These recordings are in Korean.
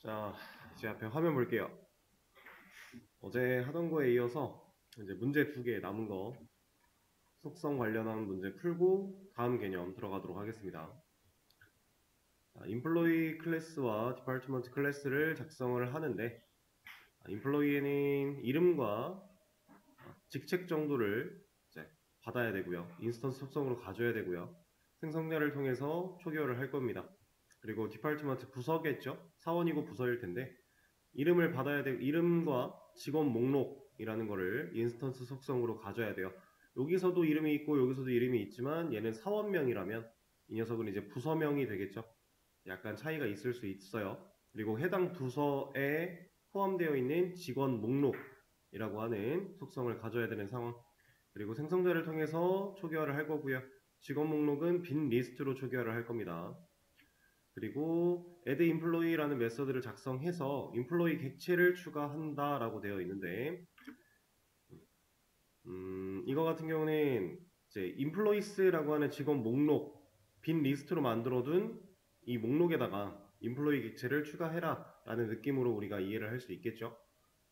자, 이제 앞에 화면 볼게요. 어제 하던 거에 이어서 이제 문제 2개 남은 거 속성 관련한 문제 풀고 다음 개념 들어가도록 하겠습니다. 인플로이 클래스와 디파트먼트 클래스를 작성을 하는데 인플로이에는 이름과 직책 정도를 이제 받아야 되고요. 인스턴스 속성으로 가져야 되고요. 생성자를 통해서 초기화를 할 겁니다. 그리고 디파트먼트 부서겠죠. 사원이고 부서일 텐데 이름을 받아야 되고 이름과 직원 목록이라는 거를 인스턴스 속성으로 가져야 돼요. 여기서도 이름이 있고 여기서도 이름이 있지만 얘는 사원명이라면 이 녀석은 이제 부서명이 되겠죠. 약간 차이가 있을 수 있어요. 그리고 해당 부서에 포함되어 있는 직원 목록이라고 하는 속성을 가져야 되는 상황. 그리고 생성자를 통해서 초기화를 할 거고요. 직원 목록은 빈 리스트로 초기화를 할 겁니다. 그리고 add employee라는 메서드를 작성해서 employee 객체를 추가한다 라고 되어 있는데 이거 같은 경우는 이제 employees라고 하는 직원 목록 빈 리스트로 만들어둔 이 목록에다가 employee 객체를 추가해라 라는 느낌으로 우리가 이해를 할 수 있겠죠.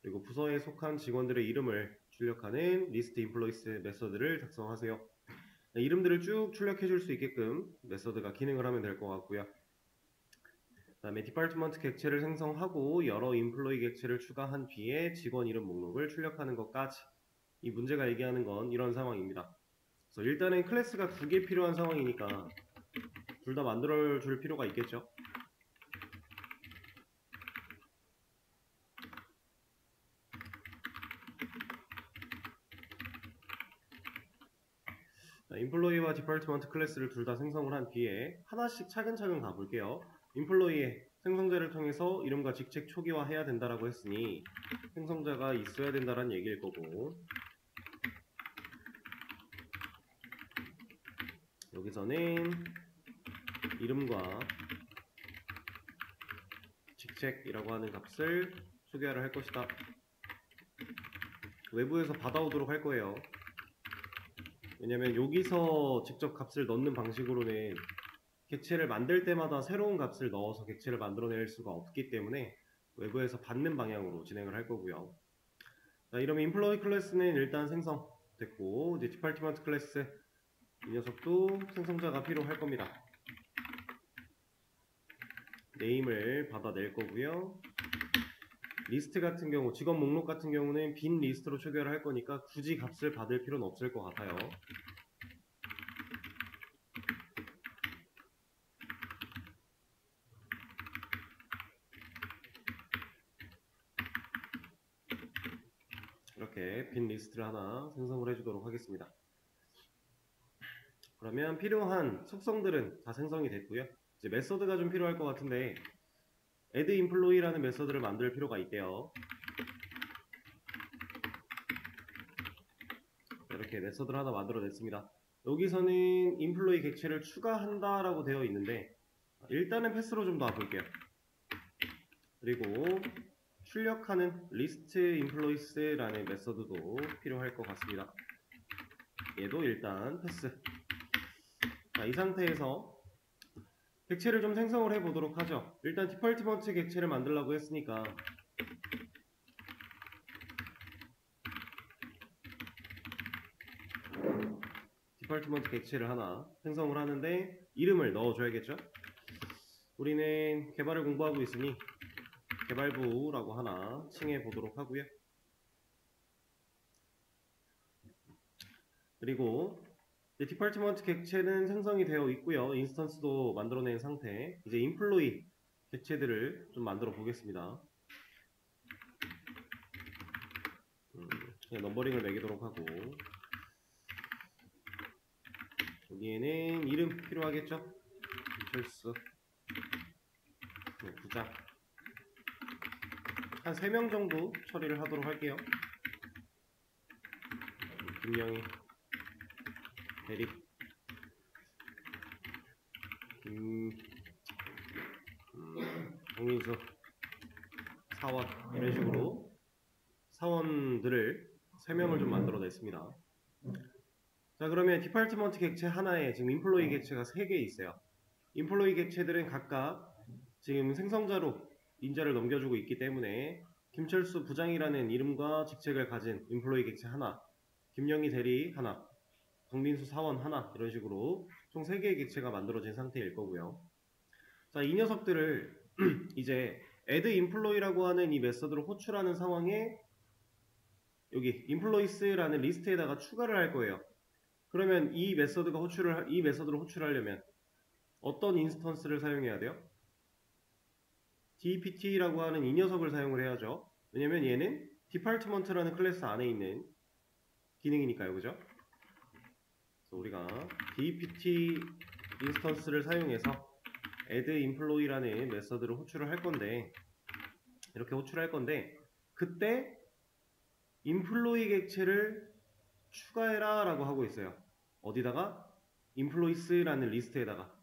그리고 부서에 속한 직원들의 이름을 출력하는 list employees 메서드를 작성하세요. 이름들을 쭉 출력해 줄 수 있게끔 메서드가 기능을 하면 될 것 같고요. 그 다음에 디파트먼트 객체를 생성하고 여러 인플로이 객체를 추가한 뒤에 직원 이름 목록을 출력하는 것까지 이 문제가 얘기하는 건 이런 상황입니다. 그래서 일단은 클래스가 2개 필요한 상황이니까 둘 다 만들어 줄 필요가 있겠죠. 인플로이와 디파트먼트 클래스를 둘 다 생성을 한 뒤에 하나씩 차근차근 가볼게요. 인플로이의 생성자를 통해서 이름과 직책 초기화 해야 된다라고 했으니 생성자가 있어야 된다는 얘기일 거고, 여기서는 이름과 직책이라고 하는 값을 초기화를 할 것이다. 외부에서 받아오도록 할 거예요. 왜냐면 여기서 직접 값을 넣는 방식으로는 객체를 만들 때마다 새로운 값을 넣어서 객체를 만들어낼 수가 없기 때문에 외부에서 받는 방향으로 진행을 할 거고요. 자, 이러면 인플로이 클래스는 일단 생성됐고, 이제 디파트먼트 클래스 이 녀석도 생성자가 필요할 겁니다. 네임을 받아낼 거고요. 리스트 같은 경우, 직원 목록 같은 경우는 빈 리스트로 초기화를 할 거니까 굳이 값을 받을 필요는 없을 것 같아요. 이렇게 빈 리스트를 하나 생성을 해주도록 하겠습니다. 그러면 필요한 속성들은 다 생성이 됐고요. 이제 메서드가 좀 필요할 것 같은데 add employee라는 메서드를 만들 필요가 있대요. 이렇게 메서드를 하나 만들어냈습니다. 여기서는 employee 객체를 추가한다라고 되어 있는데 일단은 패스로 좀 놔볼게요. 그리고 출력하는 list employees라는 메서드도 필요할 것 같습니다. 얘도 일단 패스. 자, 이 상태에서 객체를 좀 생성을 해보도록 하죠. 일단 디파트먼트 객체를 만들려고 했으니까 디파트먼트 객체를 하나 생성을 하는데 이름을 넣어줘야겠죠. 우리는 개발을 공부하고 있으니 개발부라고 하나 칭해 보도록 하고요. 그리고 디파트먼트 객체는 생성이 되어 있고요. 인스턴스도 만들어낸 상태. 이제 인플로이 객체들을 좀 만들어 보겠습니다. 그냥 넘버링을 매기도록 하고, 여기에는 이름 필요하겠죠? 철수 부작 한 3명 정도 처리를 하도록 할게요. 김영희, 대립, 정민수, 사원, 이런 식으로 사원들을 3명을 좀 만들어냈습니다. 자, 그러면 디파트먼트 객체 하나에 지금 인플로이 객체가 3개 있어요. 인플로이 객체들은 각각 지금 생성자로 인자를 넘겨주고 있기 때문에 김철수 부장이라는 이름과 직책을 가진 인플로이 객체 하나, 김영희 대리 하나, 박민수 사원 하나, 이런 식으로 총 3개의 객체가 만들어진 상태일 거고요. 자, 이 녀석들을 이제 add employee라고 하는 이 메서드를 호출하는 상황에 여기 employees라는 리스트에다가 추가를 할 거예요. 그러면 이 메서드를 호출하려면 어떤 인스턴스를 사용해야 돼요? dept라고 하는 이 녀석을 사용을 해야죠. 왜냐면 얘는 department라는 클래스 안에 있는 기능이니까요. 그죠? 그래서 우리가 dept 인스턴스를 사용해서 add employee라는 메서드를 호출을 할 건데, 이렇게 호출할 건데, 그때 employee 객체를 추가해라 라고 하고 있어요. 어디다가? employees라는 리스트에다가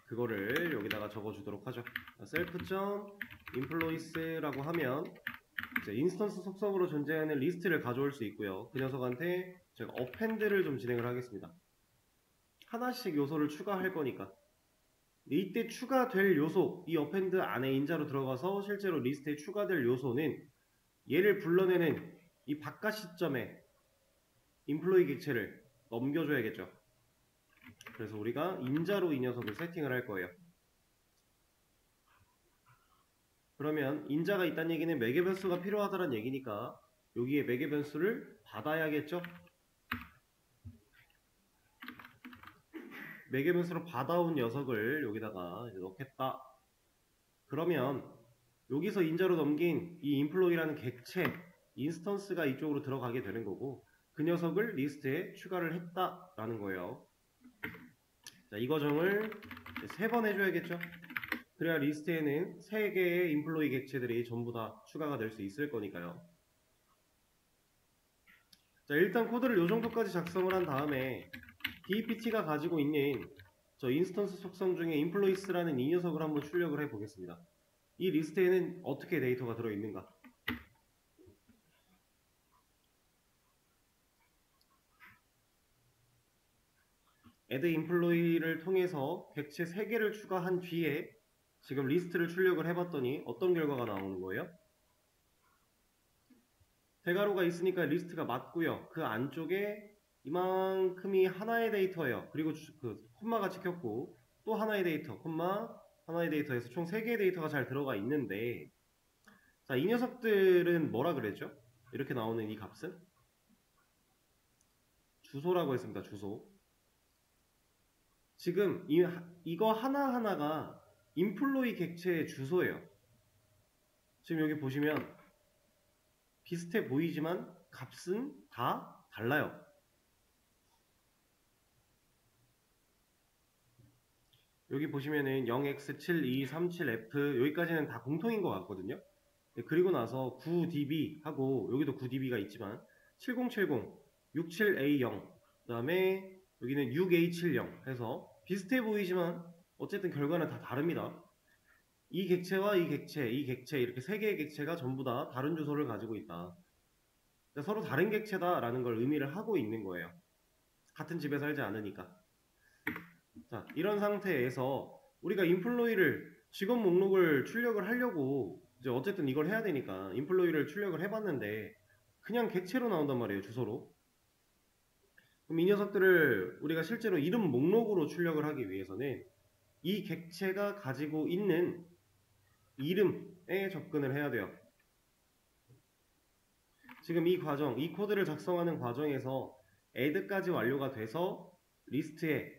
그거를 여기다가 적어주도록 하죠. self.employees라고 하면 이제 인스턴스 속성으로 존재하는 리스트를 가져올 수 있고요. 그 녀석한테 제가 append를 좀 진행을 하겠습니다. 하나씩 요소를 추가할 거니까 이때 추가될 요소, 이 append 안에 인자로 들어가서 실제로 리스트에 추가될 요소는 얘를 불러내는 이 바깥 시점에 인플로이 객체를 넘겨줘야겠죠. 그래서 우리가 인자로 이 녀석을 세팅을 할 거예요. 그러면 인자가 있다는 얘기는 매개 변수가 필요하다는 얘기니까 여기에 매개 변수를 받아야겠죠. 매개 변수로 받아온 녀석을 여기다가 이제 넣겠다. 그러면 여기서 인자로 넘긴 이 인플로이라는 객체 인스턴스가 이쪽으로 들어가게 되는 거고, 그 녀석을 리스트에 추가를 했다라는 거예요. 자, 이 과정을 3번 해줘야겠죠. 그래야 리스트에는 3개의 인플로이 객체들이 전부 다 추가가 될 수 있을 거니까요. 자, 일단 코드를 이 정도까지 작성을 한 다음에 dept가 가지고 있는 저 인스턴스 속성 중에 employees라는 이 녀석을 한번 출력을 해 보겠습니다. 이 리스트에는 어떻게 데이터가 들어있는가? add employee를 통해서 객체 3개를 추가한 뒤에 지금 리스트를 출력을 해봤더니 어떤 결과가 나오는 거예요? 대괄호가 있으니까 리스트가 맞고요. 그 안쪽에 이만큼이 하나의 데이터예요. 그리고 그 콤마가 찍혔고 또 하나의 데이터, 콤마, 하나의 데이터에서 총 3개의 데이터가 잘 들어가 있는데, 자, 이 녀석들은 뭐라 그랬죠? 이렇게 나오는 이 값은 주소라고 했습니다. 주소. 지금 이거 하나하나가 인플로이 객체의 주소예요. 지금 여기 보시면 비슷해 보이지만 값은 다 달라요. 여기 보시면은 0x7237f 여기까지는 다 공통인 것 같거든요. 그리고 나서 9db 하고 여기도 9db가 있지만 7070, 67A0 그 다음에 여기는 6A70 해서 비슷해 보이지만 어쨌든 결과는 다 다릅니다. 이 객체와 이 객체, 이 객체 이렇게 3개의 객체가 전부 다 다른 주소를 가지고 있다. 그러니까 서로 다른 객체다라는 걸 의미를 하고 있는 거예요. 같은 집에 살지 않으니까. 자, 이런 상태에서 우리가 인플로이를 직원 목록을 출력을 하려고 이제 어쨌든 이걸 해야 되니까 인플로이를 출력을 해봤는데 그냥 객체로 나온단 말이에요. 주소로. 그럼 이 녀석들을 우리가 실제로 이름 목록으로 출력을 하기 위해서는 이 객체가 가지고 있는 이름에 접근을 해야 돼요. 지금 이 과정, 이 코드를 작성하는 과정에서 add까지 완료가 돼서 리스트에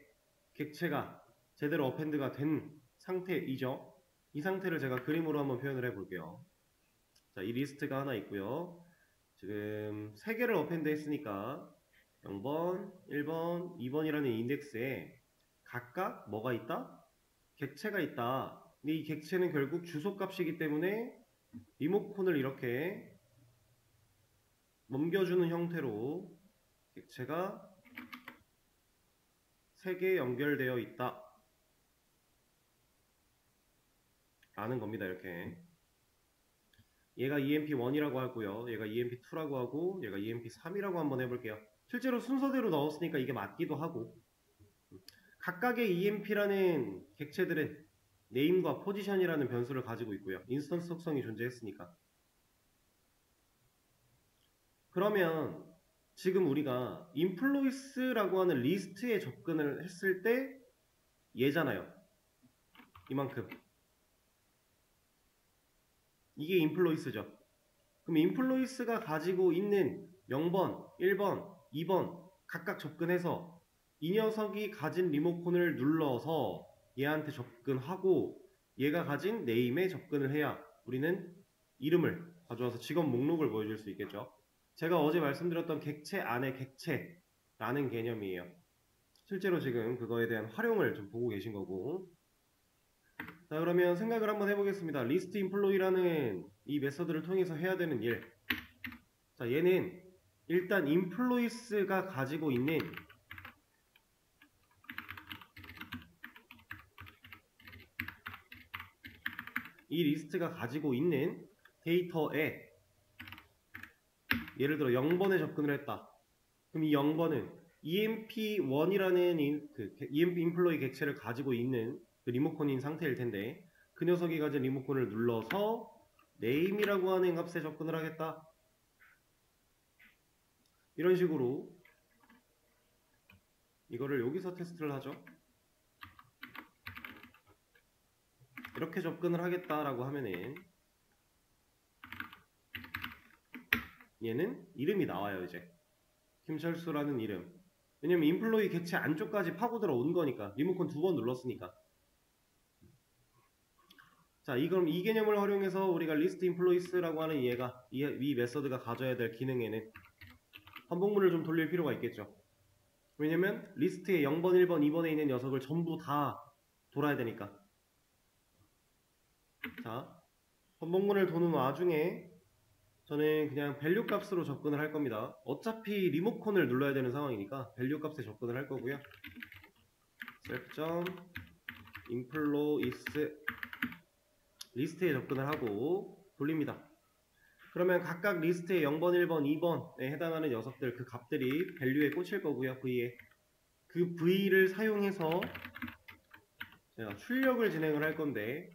객체가 제대로 어펜드가 된 상태이죠. 이 상태를 제가 그림으로 한번 표현을 해 볼게요. 자, 이 리스트가 하나 있고요. 지금 3개를 어펜드 했으니까 0번, 1번, 2번이라는 인덱스에 각각 뭐가 있다? 객체가 있다. 근데 이 객체는 결국 주소값이기 때문에 리모컨을 이렇게 넘겨주는 형태로 객체가 3개 연결되어 있다 라는 겁니다. 이렇게 얘가 EMP1이라고 하고요, 얘가 EMP2라고 하고 얘가 EMP3이라고 한번 해볼게요. 실제로 순서대로 넣었으니까 이게 맞기도 하고, 각각의 EMP라는 객체들은 name과 position이라는 변수를 가지고 있고요. 인스턴스 속성이 존재했으니까. 그러면 지금 우리가 employees라고 하는 리스트에 접근을 했을 때 얘잖아요. 이만큼. 이게 employees죠. 그럼 employees가 가지고 있는 0번, 1번, 2번 각각 접근해서 이 녀석이 가진 리모컨을 눌러서 얘한테 접근하고 얘가 가진 name에 접근을 해야 우리는 이름을 가져와서 직업 목록을 보여줄 수 있겠죠. 제가 어제 말씀드렸던 객체 안에 객체라는 개념이에요. 실제로 지금 그거에 대한 활용을 좀 보고 계신 거고. 자, 그러면 생각을 한번 해보겠습니다. list employee라는 이 메서드를 통해서 해야 되는 일. 자, 얘는 일단 employees가 가지고 있는 이 리스트가 가지고 있는 데이터에 예를 들어 0번에 접근을 했다. 그럼 이 0번은 emp1이라는 emp employee 객체를 가지고 있는 그 리모컨인 상태일 텐데 그 녀석이 가진 리모컨을 눌러서 name이라고 하는 값에 접근을 하겠다. 이런 식으로 이거를 여기서 테스트를 하죠. 이렇게 접근을 하겠다라고 하면은 얘는 이름이 나와요. 이제 김철수라는 이름. 왜냐면 인플로이 객체 안쪽까지 파고 들어온 거니까. 리모컨 2번 눌렀으니까. 자, 그럼 이 개념을 활용해서 우리가 리스트 인플로이스라고 하는 얘가 이 메서드가 가져야 될 기능에는 반복문을 좀 돌릴 필요가 있겠죠. 왜냐면 리스트에 0번, 1번, 2번에 있는 녀석을 전부 다 돌아야 되니까. 자, 반복문을 도는 와중에 저는 그냥 밸류 값으로 접근을 할 겁니다. 어차피 리모컨을 눌러야 되는 상황이니까 밸류 값에 접근을 할 거고요. self.employees 리스트에 접근을 하고 돌립니다. 그러면 각각 리스트에 0번, 1번, 2번에 해당하는 녀석들 그 값들이 밸류에 꽂힐 거고요. V에. 그 V를 사용해서 제가 출력을 진행을 할 건데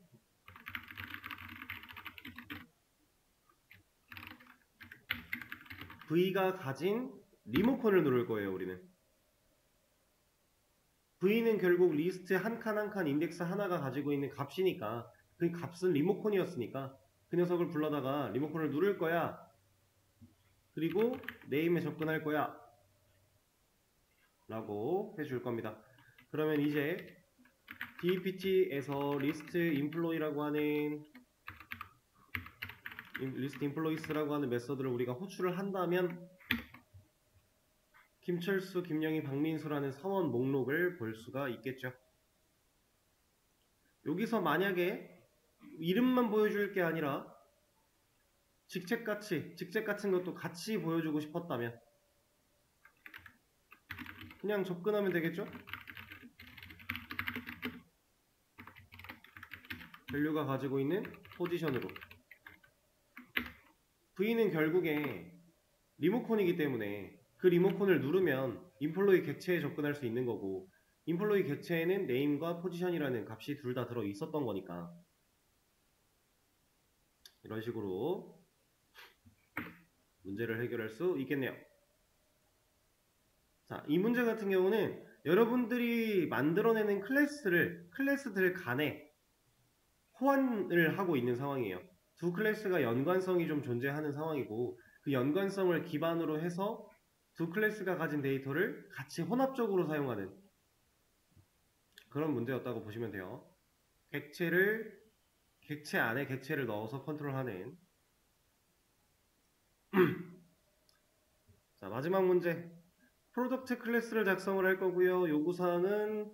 V가 가진 리모컨을 누를 거예요. 우리는. V는 결국 리스트 한 칸 한 칸 인덱스 하나가 가지고 있는 값이니까 그 값은 리모컨이었으니까 그 녀석을 불러다가 리모컨을 누를 거야. 그리고 name에 접근할 거야. 라고 해줄 겁니다. 그러면 이제 DPT에서 list employee라고 하는 list employees라고 하는 메서드를 우리가 호출을 한다면 김철수, 김영희, 박민수라는 사원 목록을 볼 수가 있겠죠. 여기서 만약에 이름만 보여줄 게 아니라 직책 같은 것도 같이 보여주고 싶었다면 그냥 접근하면 되겠죠? 밸류가 가지고 있는 포지션으로. V는 결국에 리모컨이기 때문에 그 리모컨을 누르면 인플로이 객체에 접근할 수 있는 거고 인플로이 객체에는 name과 포지션이라는 값이 둘 다 들어 있었던 거니까 이런 식으로 문제를 해결할 수 있겠네요. 자, 이 문제 같은 경우는 여러분들이 만들어내는 클래스들 간에 호환을 하고 있는 상황이에요. 두 클래스가 연관성이 좀 존재하는 상황이고 그 연관성을 기반으로 해서 두 클래스가 가진 데이터를 같이 혼합적으로 사용하는 그런 문제였다고 보시면 돼요. 객체 안에 객체를 넣어서 컨트롤하는 자, 마지막 문제. 프로덕트 클래스를 작성을 할 거고요. 요구사항은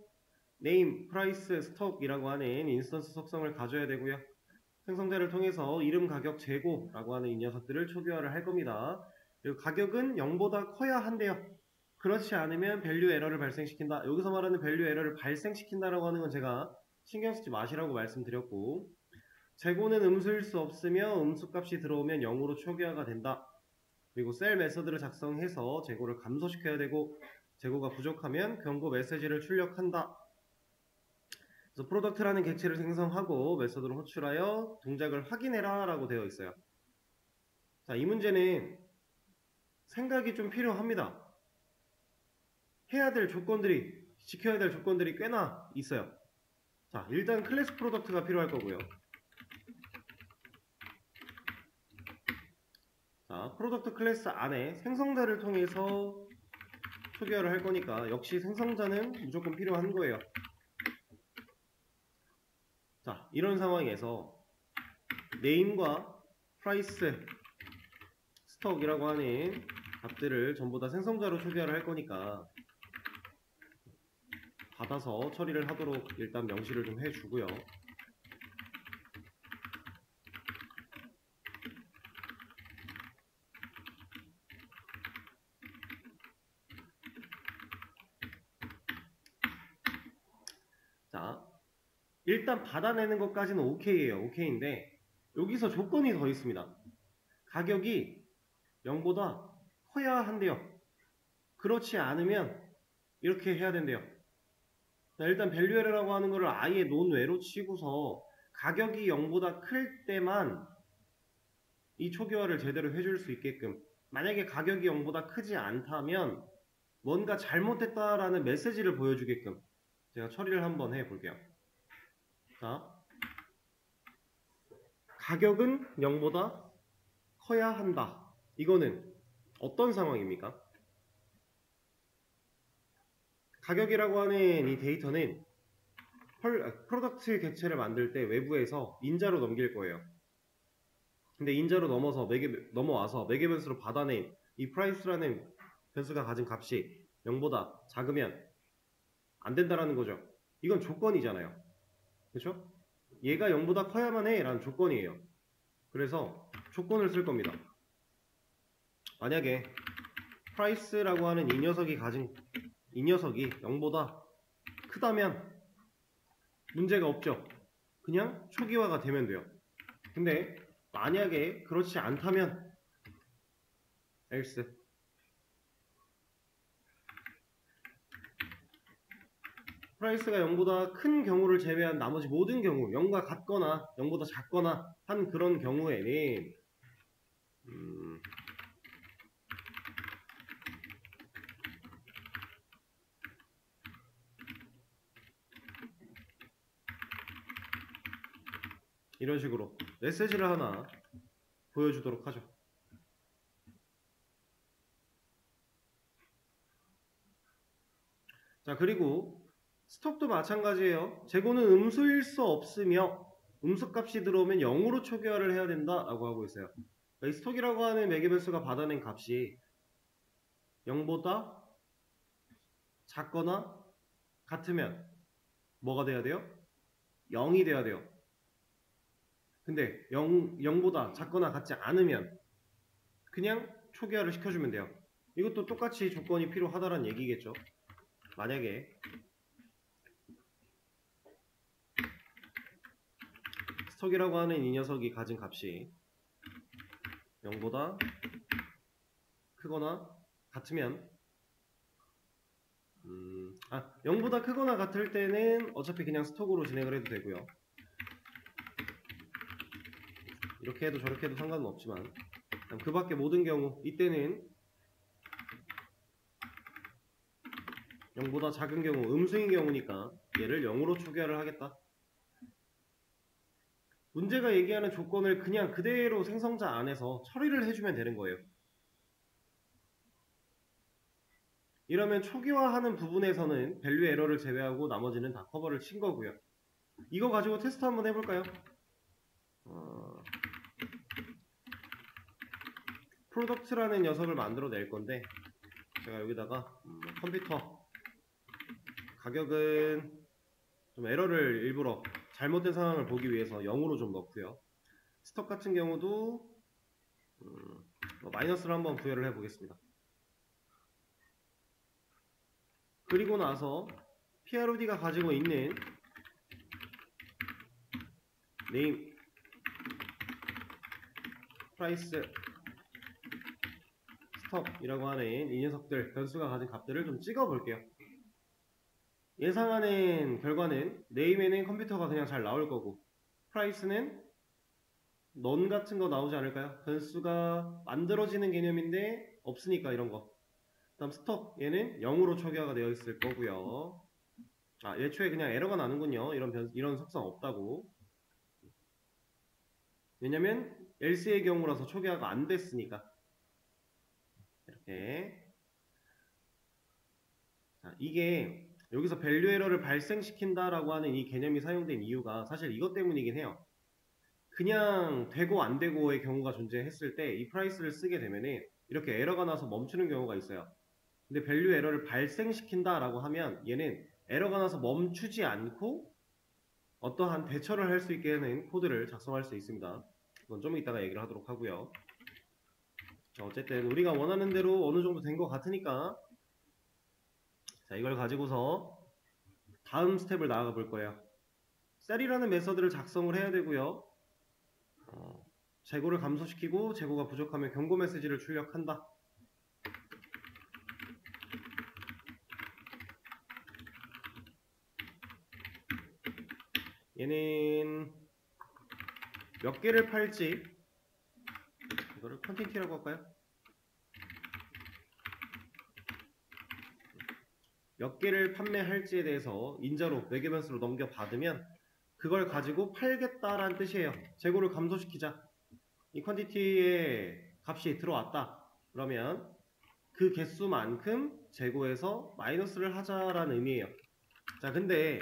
name, price, stock이라고 하는 인스턴스 속성을 가져야 되고요. 생성자를 통해서 이름, 가격, 재고라고 하는 이 녀석들을 초기화를 할 겁니다. 그리고 가격은 0보다 커야 한대요. 그렇지 않으면 밸류 에러를 발생시킨다. 여기서 말하는 밸류 에러를 발생시킨다라고 하는 건 제가 신경 쓰지 마시라고 말씀드렸고 재고는 음수일 수 없으며 음수값이 들어오면 0으로 초기화가 된다. 그리고 셀 메서드를 작성해서 재고를 감소시켜야 되고 재고가 부족하면 경고 메시지를 출력한다. 그래서 프로덕트라는 객체를 생성하고 메서드로 호출하여 동작을 확인해라 라고 되어 있어요. 자, 이 문제는 생각이 좀 필요합니다. 해야 될 조건들이, 지켜야 될 조건들이 꽤나 있어요. 자, 일단 클래스 프로덕트가 필요할 거고요. 자, 프로덕트 클래스 안에 생성자를 통해서 초기화를 할 거니까 역시 생성자는 무조건 필요한 거예요. 자, 이런 상황에서 name과 price, 스톡이라고 하는 값들을 전부 다 생성자로 초기화를 할 거니까 받아서 처리를 하도록 일단 명시를 좀 해주고요. 자, 일단 받아내는 것까지는 오케이예요. 오케이인데 여기서 조건이 더 있습니다. 가격이 0보다 커야 한대요. 그렇지 않으면 이렇게 해야 된대요. 자, 일단 밸류에러라고 하는 거를 아예 논외로 치고서 가격이 0보다 클 때만 이 초기화를 제대로 해줄 수 있게끔, 만약에 가격이 0보다 크지 않다면 뭔가 잘못됐다라는 메시지를 보여주게끔 제가 처리를 한번 해볼게요. 자, 가격은 0보다 커야 한다. 이거는 어떤 상황입니까? 가격이라고 하는 이 데이터는 프로덕트 객체를 만들 때 외부에서 인자로 넘길 거예요. 근데 인자로 넘어와서 매개 변수로 받아낸 이 price라는 변수가 가진 값이 0보다 작으면 안 된다라는 거죠. 이건 조건이잖아요. 그렇죠? 얘가 0보다 커야만 해 라는 조건이에요. 그래서 조건을 쓸 겁니다. 만약에 price라고 하는 이 녀석이 0보다 크다면 문제가 없죠. 그냥 초기화가 되면 돼요. 근데 만약에 그렇지 않다면 else, 프라이스가 0보다 큰 경우를 제외한 나머지 모든 경우 0과 같거나 0보다 작거나 한 그런 경우에는 이런 식으로 메시지를 하나 보여주도록 하죠. 자, 그리고 스톱도 마찬가지예요. 재고는 음수일 수 없으며 음수값이 들어오면 0으로 초기화를 해야 된다라고 하고 있어요. 이 스톡이라고 하는 매개변수가 받아낸 값이 0보다 작거나 같으면 뭐가 돼야 돼요? 0이 돼야 돼요. 근데 0보다 작거나 같지 않으면 그냥 초기화를 시켜주면 돼요. 이것도 똑같이 조건이 필요하다는 얘기겠죠. 만약에 스톡이라고 하는 이 녀석이 가진 값이 0보다 크거나 같으면 0보다 크거나 같을 때는 어차피 그냥 스톡으로 진행을 해도 되고요. 이렇게 해도 저렇게 해도 상관은 없지만 그 밖에 모든 경우 이때는 0보다 작은 경우, 음수인 경우니까 얘를 0으로 초기화를 하겠다. 문제가 얘기하는 조건을 그냥 그대로 생성자 안에서 처리를 해주면 되는 거예요. 이러면 초기화하는 부분에서는 밸류 에러를 제외하고 나머지는 다 커버를 친 거고요. 이거 가지고 테스트 한번 해볼까요? 프로덕트라는 녀석을 만들어 낼 건데 제가 여기다가 컴퓨터 가격은 좀 에러를 일부러 잘못된 상황을 보기 위해서 0으로 좀 넣고요. 스톡 같은 경우도 마이너스를 한번 부여를 해보겠습니다. 그리고 나서 PROD가 가지고 있는 name, price, stop이라고 하는 이 녀석들 변수가 가진 값들을 좀 찍어 볼게요. 예상하는 결과는 네임에는 컴퓨터가 그냥 잘 나올 거고, 프라이스는 넌 같은 거 나오지 않을까요? 변수가 만들어지는 개념인데 없으니까 이런 거. 다음 스톡, 얘는 0으로 초기화가 되어 있을 거고요. 아, 애초에 그냥 에러가 나는군요. 이런 속성 없다고. 왜냐면 else의 경우라서 초기화가 안 됐으니까. 이렇게. 자, 이게 여기서 밸류 에러를 발생시킨다라고 하는 이 개념이 사용된 이유가 사실 이것 때문이긴 해요. 그냥 되고 안 되고의 경우가 존재했을 때 이 프라이스를 쓰게 되면은 이렇게 에러가 나서 멈추는 경우가 있어요. 근데 밸류 에러를 발생시킨다라고 하면 얘는 에러가 나서 멈추지 않고 어떠한 대처를 할 수 있게 하는 코드를 작성할 수 있습니다. 이건 좀 이따가 얘기를 하도록 하고요. 자, 어쨌든 우리가 원하는 대로 어느 정도 된 것 같으니까 자, 이걸 가지고서 다음 스텝을 나아가 볼 거예요. 셀이라는 메서드를 작성을 해야 되고요. 재고를 감소시키고 재고가 부족하면 경고 메시지를 출력한다. 얘는 몇 개를 팔지, 이거를 퀀티티라고 할까요? 몇 개를 판매할지에 대해서 인자로 매개변수로 넘겨받으면 그걸 가지고 팔겠다라는 뜻이에요. 재고를 감소시키자. 이 퀀티티의 값이 들어왔다. 그러면 그 개수만큼 재고에서 마이너스를 하자라는 의미예요. 자, 근데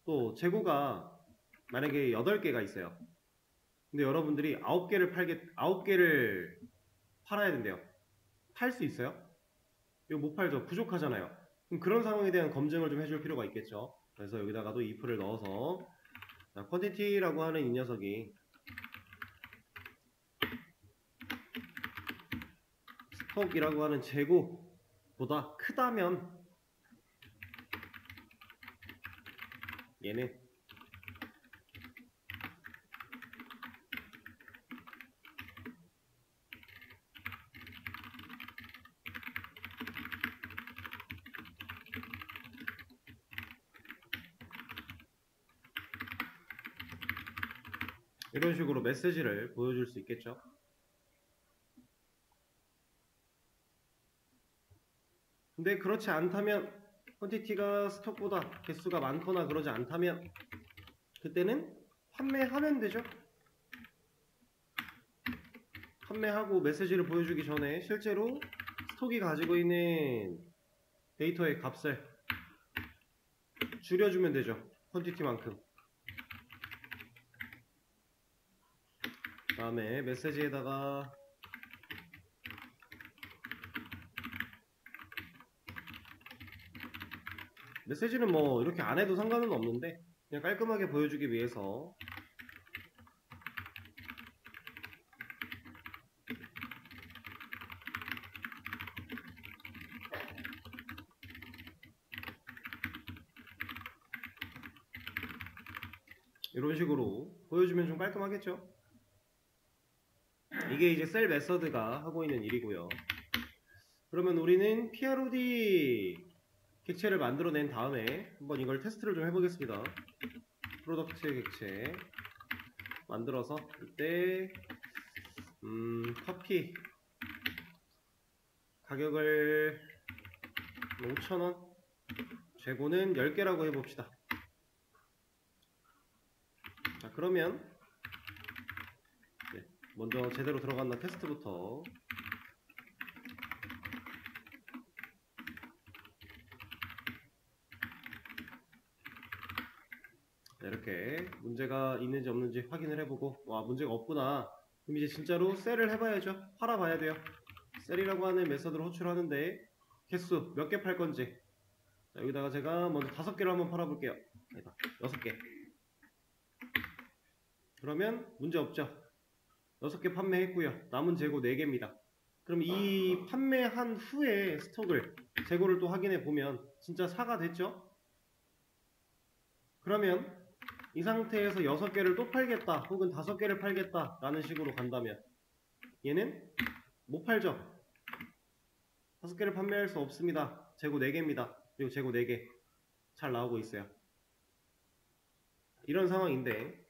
또 재고가 만약에 8개가 있어요. 근데 여러분들이 9개를 팔아야 된대요. 팔 수 있어요? 이거 못 팔죠. 부족하잖아요. 그럼 그런 상황에 대한 검증을 좀 해줄 필요가 있겠죠. 그래서 여기다가도 if를 넣어서 자, quantity라고 하는 이 녀석이 스톡이라고 하는 재고보다 크다면 얘는 이런 식으로 메시지를 보여줄 수 있겠죠. 근데 그렇지 않다면 퀀티티가 스톡보다 개수가 많거나 그러지 않다면 그때는 판매하면 되죠. 판매하고 메시지를 보여주기 전에 실제로 스톡이 가지고 있는 데이터의 값을 줄여주면 되죠. 퀀티티만큼. 그 다음에 메시지에다가 메시지는 뭐 이렇게 안 해도 상관은 없는데 그냥 깔끔하게 보여주기 위해서 이런 식으로 보여주면 좀 깔끔하겠죠. 이게 이제 셀 메서드가 하고 있는 일이고요. 그러면 우리는 PROD 객체를 만들어낸 다음에 한번 이걸 테스트를 좀 해보겠습니다. 프로덕트 객체 만들어서 이때 커피 가격을 5,000원, 재고는 10개라고 해봅시다. 자, 그러면 먼저 제대로 들어갔나 테스트부터 이렇게 문제가 있는지 없는지 확인을 해보고 와, 문제가 없구나. 그럼 이제 진짜로 셀을 해봐야죠. 팔아봐야 돼요. 셀이라고 하는 메서드를 호출하는데 개수 몇 개 팔 건지. 자, 여기다가 제가 먼저 5개를 한번 팔아볼게요. 아니다, 6개. 그러면 문제 없죠. 6개 판매했고요. 남은 재고 4개입니다. 그럼 이 판매한 후에 스톡을 재고를 또 확인해 보면 진짜 4가 됐죠? 그러면 이 상태에서 6개를 또 팔겠다 혹은 5개를 팔겠다 라는 식으로 간다면 얘는 못 팔죠. 5개를 판매할 수 없습니다. 재고 4개입니다. 그리고 제곱 4개 잘 나오고 있어요. 이런 상황인데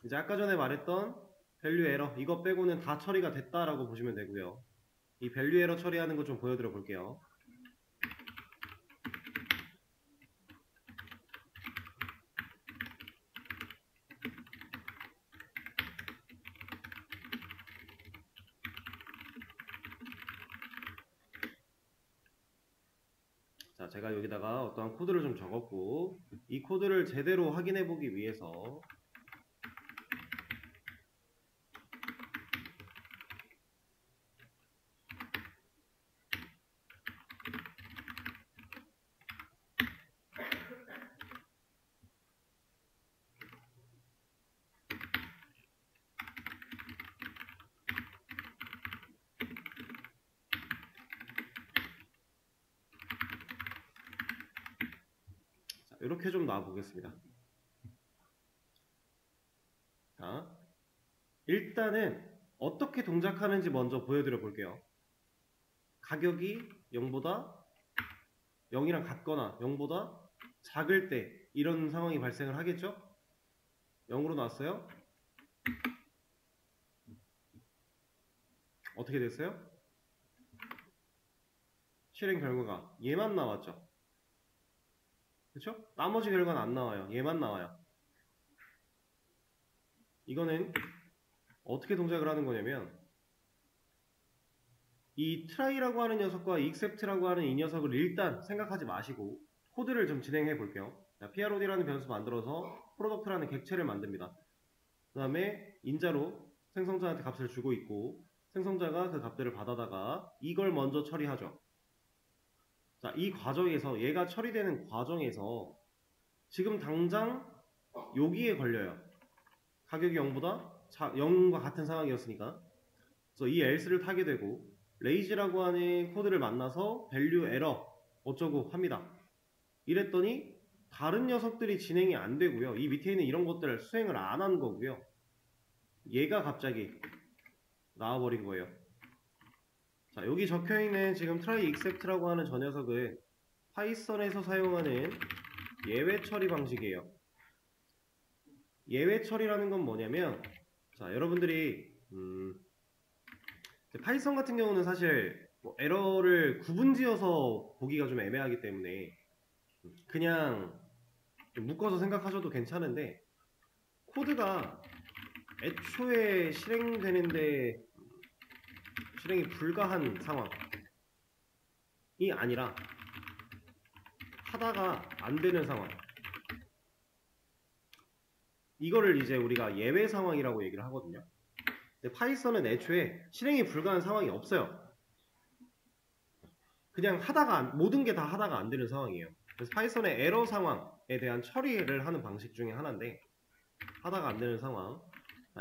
이제 아까 전에 말했던 밸류 에러 이거 빼고는 다 처리가 됐다라고 보시면 되고요. 이 밸류 에러 처리하는 거 좀 보여드려 볼게요. 자, 제가 여기다가 어떠한 코드를 좀 적었고 이 코드를 제대로 확인해 보기 위해서 자, 이렇게 좀 놔 보겠습니다. 자, 일단은 어떻게 동작하는지 먼저 보여드려 볼게요. 가격이 0보다 0이랑 같거나 0보다 작을 때 이런 상황이 발생을 하겠죠? 0으로 놨어요. 어떻게 됐어요? 실행 결과가 얘만 나왔죠? 그쵸? 나머지 결과는 안 나와요. 얘만 나와요. 이거는 어떻게 동작을 하는 거냐면 이 try라고 하는 녀석과 accept라고 하는 이 녀석을 일단 생각하지 마시고 코드를 좀 진행해 볼게요. PROD라는 변수 만들어서 product라는 객체를 만듭니다. 그 다음에 인자로 생성자한테 값을 주고 있고 생성자가 그 값들을 받아다가 이걸 먼저 처리하죠. 자, 이 과정에서 얘가 처리되는 과정에서 지금 당장 여기에 걸려요. 가격이 0보다 0과 같은 상황이었으니까 그래서 이 else를 타게 되고 레이지라고 하는 코드를 만나서 value error 어쩌고 합니다. 이랬더니 다른 녀석들이 진행이 안 되고요. 이 밑에 있는 이런 것들을 수행을 안 한 거고요. 얘가 갑자기 나와버린 거예요. 자, 여기 적혀있는 지금 try except라고 하는 저 녀석은 파이썬에서 사용하는 예외 처리 방식이에요. 예외 처리라는 건 뭐냐면 자, 여러분들이 파이썬 같은 경우는 사실 뭐 에러를 구분지어서 보기가 좀 애매하기 때문에 그냥 묶어서 생각하셔도 괜찮은데 코드가 애초에 실행되는데 실행이 불가한 상황이 아니라 하다가 안 되는 상황 이거를 이제 우리가 예외 상황이라고 얘기를 하거든요. 근데 파이썬은 애초에 실행이 불가한 상황이 없어요. 그냥 하다가 모든 게 다 하다가 안 되는 상황이에요. 그래서 파이썬의 에러 상황에 대한 처리를 하는 방식 중에 하나인데 하다가 안 되는 상황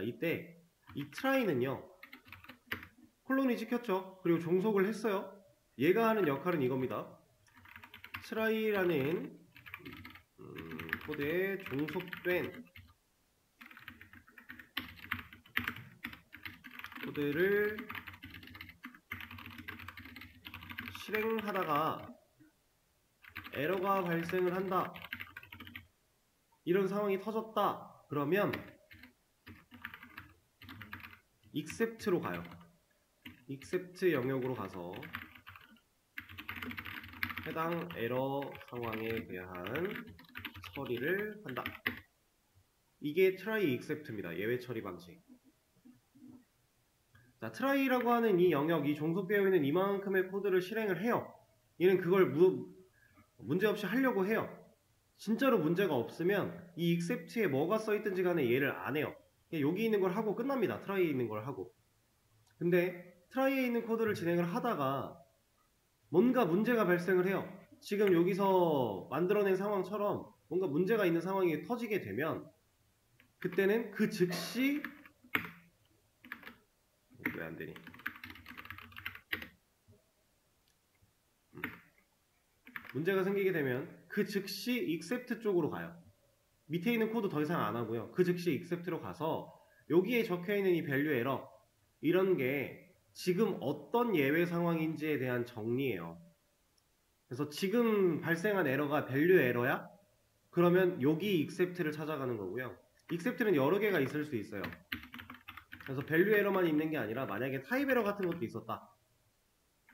이때 이 try는요 콜론이 찍혔죠. 그리고 종속을 했어요. 얘가 하는 역할은 이겁니다. try라는 코드에 종속된 코드를 실행하다가 에러가 발생을 한다. 이런 상황이 터졌다. 그러면 except로 가요. except 영역으로 가서 해당 에러 상황에 대한 처리를 한다. 이게 try except입니다. 예외 처리 방식. 자, try라고 하는 이 영역, 이 종속되어 있는 이만큼의 코드를 실행을 해요. 얘는 그걸 문제없이 하려고 해요. 진짜로 문제가 없으면 이 except에 뭐가 써있든지 간에 얘를 안 해요. 여기 있는 걸 하고 끝납니다. try에 있는 걸 하고. 근데 try에 있는 코드를 진행을 하다가 뭔가 문제가 발생을 해요. 지금 여기서 만들어낸 상황처럼 뭔가 문제가 있는 상황이 터지게 되면 그때는 그 즉시 왜 안 되니? 문제가 생기게 되면 그 즉시 except 쪽으로 가요. 밑에 있는 코드 더 이상 안 하고요. 그 즉시 except로 가서 여기에 적혀있는 이 value error 이런 게 지금 어떤 예외 상황인지에 대한 정리예요. 그래서 지금 발생한 에러가 밸류 에러야? 그러면 여기 except를 찾아가는 거고요. except는 여러 개가 있을 수 있어요. 그래서 밸류 에러만 있는 게 아니라 만약에 타입 에러 같은 것도 있었다.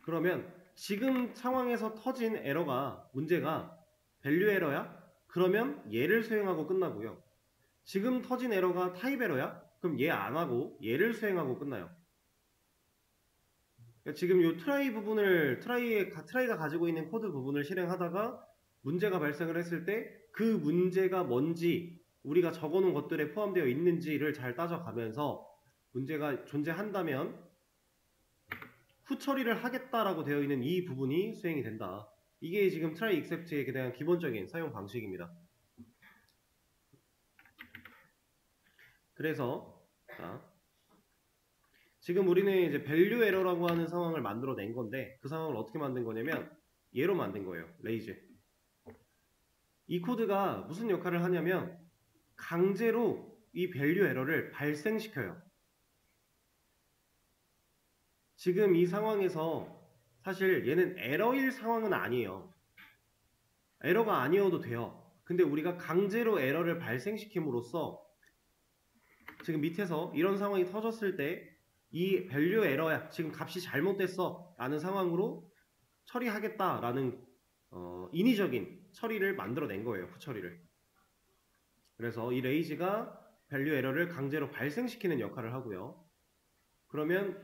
그러면 지금 상황에서 터진 에러가 문제가 밸류 에러야? 그러면 얘를 수행하고 끝나고요. 지금 터진 에러가 타입 에러야? 그럼 얘 안 하고 얘를 수행하고 끝나요. 그러니까 지금 이 트라이 부분을 트라이가 가지고 있는 코드 부분을 실행하다가 문제가 발생을 했을 때 그 문제가 뭔지 우리가 적어놓은 것들에 포함되어 있는지를 잘 따져가면서 문제가 존재한다면 후 처리를 하겠다라고 되어 있는 이 부분이 수행이 된다. 이게 지금 try except에 대한 기본적인 사용 방식입니다. 그래서 자, 지금 우리는 이제 value error라고 하는 상황을 만들어낸 건데 그 상황을 어떻게 만든 거냐면 얘로 만든 거예요. 레이즈. 이 코드가 무슨 역할을 하냐면 강제로 이 value error를 발생시켜요. 지금 이 상황에서 사실 얘는 에러일 상황은 아니에요. 에러가 아니어도 돼요. 근데 우리가 강제로 에러를 발생시킴으로써 지금 밑에서 이런 상황이 터졌을 때 이 밸류 에러야 지금 값이 잘못됐어 라는 상황으로 처리하겠다라는 인위적인 처리를 만들어낸 거예요. 후처리를. 그래서 이 레이즈가 밸류 에러를 강제로 발생시키는 역할을 하고요. 그러면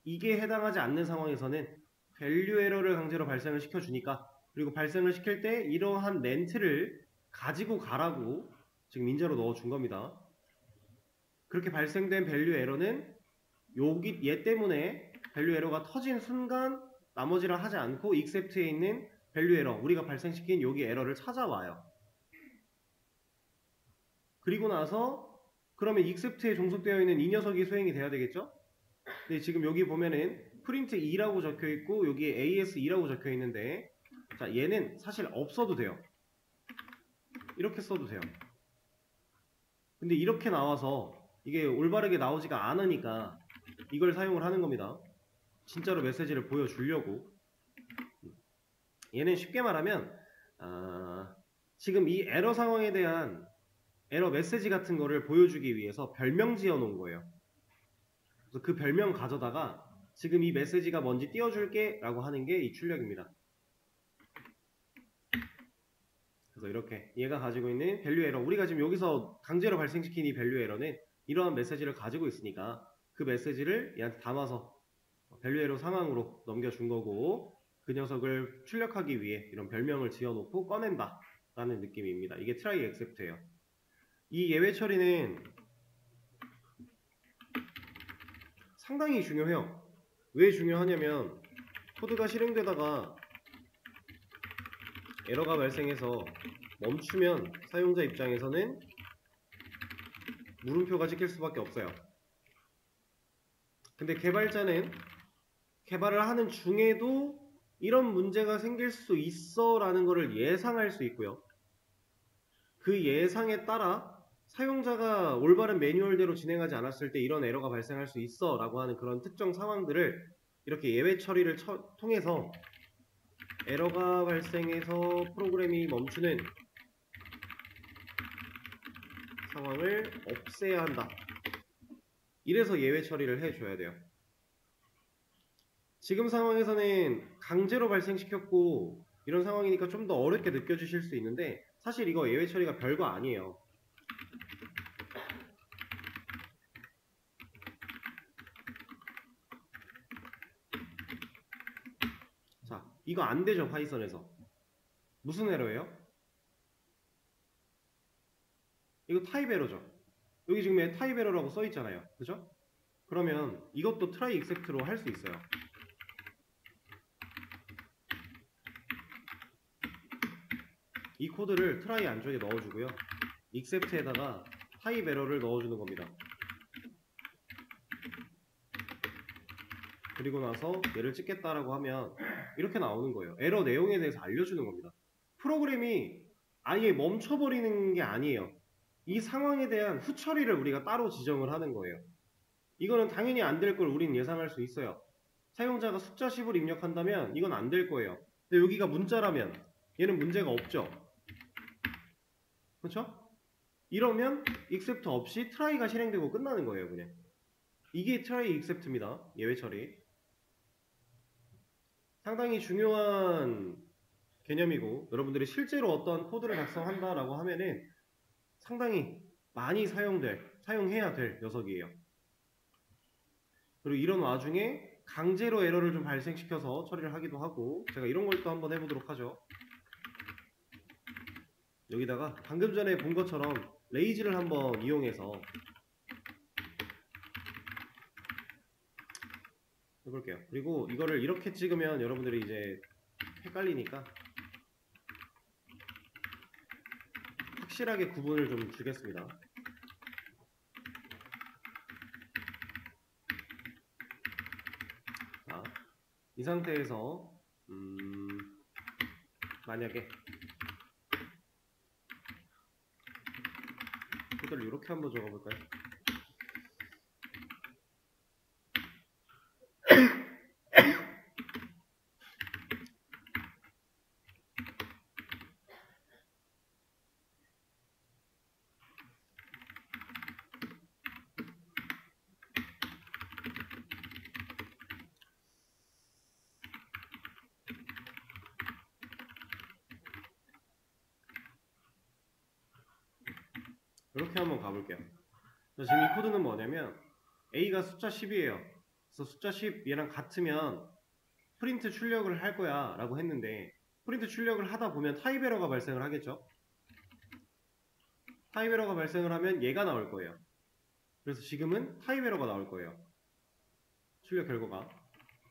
이게 해당하지 않는 상황에서는 밸류 에러를 강제로 발생을 시켜주니까 그리고 발생을 시킬 때 이러한 렌트를 가지고 가라고 지금 인자로 넣어준 겁니다. 그렇게 발생된 밸류 에러는 여기 얘 때문에 밸류 에러가 터진 순간 나머지를 하지 않고 except에 있는 밸류 에러 우리가 발생시킨 여기 에러를 찾아와요. 그리고 나서 그러면 except에 종속되어 있는 이 녀석이 수행이 돼야 되겠죠? 근데 지금 여기 보면은 print 2라고 적혀 있고 여기에 as2라고 적혀 있는데 자 얘는 사실 없어도 돼요. 이렇게 써도 돼요. 근데 이렇게 나와서 이게 올바르게 나오지가 않으니까 이걸 사용을 하는 겁니다. 진짜로 메시지를 보여주려고. 얘는 쉽게 말하면 지금 이 에러 상황에 대한 에러 메시지 같은 거를 보여주기 위해서 별명 지어 놓은 거예요. 그래서 그 별명 가져다가 지금 이 메시지가 뭔지 띄워줄게 라고 하는 게 이 출력입니다. 그래서 이렇게 얘가 가지고 있는 밸류 에러 우리가 지금 여기서 강제로 발생시킨 이 밸류 에러는 이러한 메시지를 가지고 있으니까 그 메시지를 얘한테 담아서 밸류 에러 상황으로 넘겨준 거고 그 녀석을 출력하기 위해 이런 별명을 지어놓고 꺼낸다 라는 느낌입니다. 이게 try except예요. 이 예외 처리는 상당히 중요해요. 왜 중요하냐면 코드가 실행되다가 에러가 발생해서 멈추면 사용자 입장에서는 물음표가 찍힐 수밖에 없어요. 근데 개발자는 개발을 하는 중에도 이런 문제가 생길 수 있어 라는 것을 예상할 수 있고요. 그 예상에 따라 사용자가 올바른 매뉴얼대로 진행하지 않았을 때 이런 에러가 발생할 수 있어 라고 하는 그런 특정 상황들을 이렇게 예외 처리를 통해서 에러가 발생해서 프로그램이 멈추는 상황을 없애야 한다. 이래서 예외 처리를 해줘야 돼요. 지금 상황에서는 강제로 발생시켰고 이런 상황이니까 좀 더 어렵게 느껴지실 수 있는데 사실 이거 예외 처리가 별거 아니에요. 자, 이거 안 되죠, 파이썬에서. 무슨 에러예요? 이거 타입 에러죠. 여기 지금 타입 에러라고 써 있잖아요. 그죠? 그러면 이것도 try except로 할 수 있어요. 이 코드를 try 안쪽에 넣어주고요. except에다가 타입 에러를 넣어주는 겁니다. 그리고 나서 얘를 찍겠다라고 하면 이렇게 나오는 거예요. 에러 내용에 대해서 알려주는 겁니다. 프로그램이 아예 멈춰버리는 게 아니에요. 이 상황에 대한 후처리를 우리가 따로 지정을 하는 거예요. 이거는 당연히 안 될 걸 우린 예상할 수 있어요. 사용자가 숫자 10을 입력한다면 이건 안 될 거예요. 근데 여기가 문자라면 얘는 문제가 없죠. 그렇죠? 이러면 except 없이 try가 실행되고 끝나는 거예요. 그냥 이게 try except입니다. 예외 처리. 상당히 중요한 개념이고 여러분들이 실제로 어떤 코드를 작성한다라고 하면은 상당히 많이 사용해야 될 녀석이에요. 그리고 이런 와중에 강제로 에러를 좀 발생시켜서 처리를 하기도 하고 제가 이런 걸 또 한번 해보도록 하죠. 여기다가 방금 전에 본 것처럼 레이지를 한번 이용해서 해볼게요. 그리고 이거를 이렇게 찍으면 여러분들이 이제 헷갈리니까 확실하게 구분을 좀 주겠습니다. 자, 이 상태에서 만약에 코드를 이렇게 한번 적어볼까요? 이렇게 한번 가볼게요. 지금 이 코드는 뭐냐면 A가 숫자 10이에요. 그래서 숫자 10 얘랑 같으면 프린트 출력을 할 거야 라고 했는데 프린트 출력을 하다 보면 타입 에러가 발생을 하겠죠. 타입 에러가 발생을 하면 얘가 나올 거예요. 그래서 지금은 타입 에러가 나올 거예요. 출력 결과가.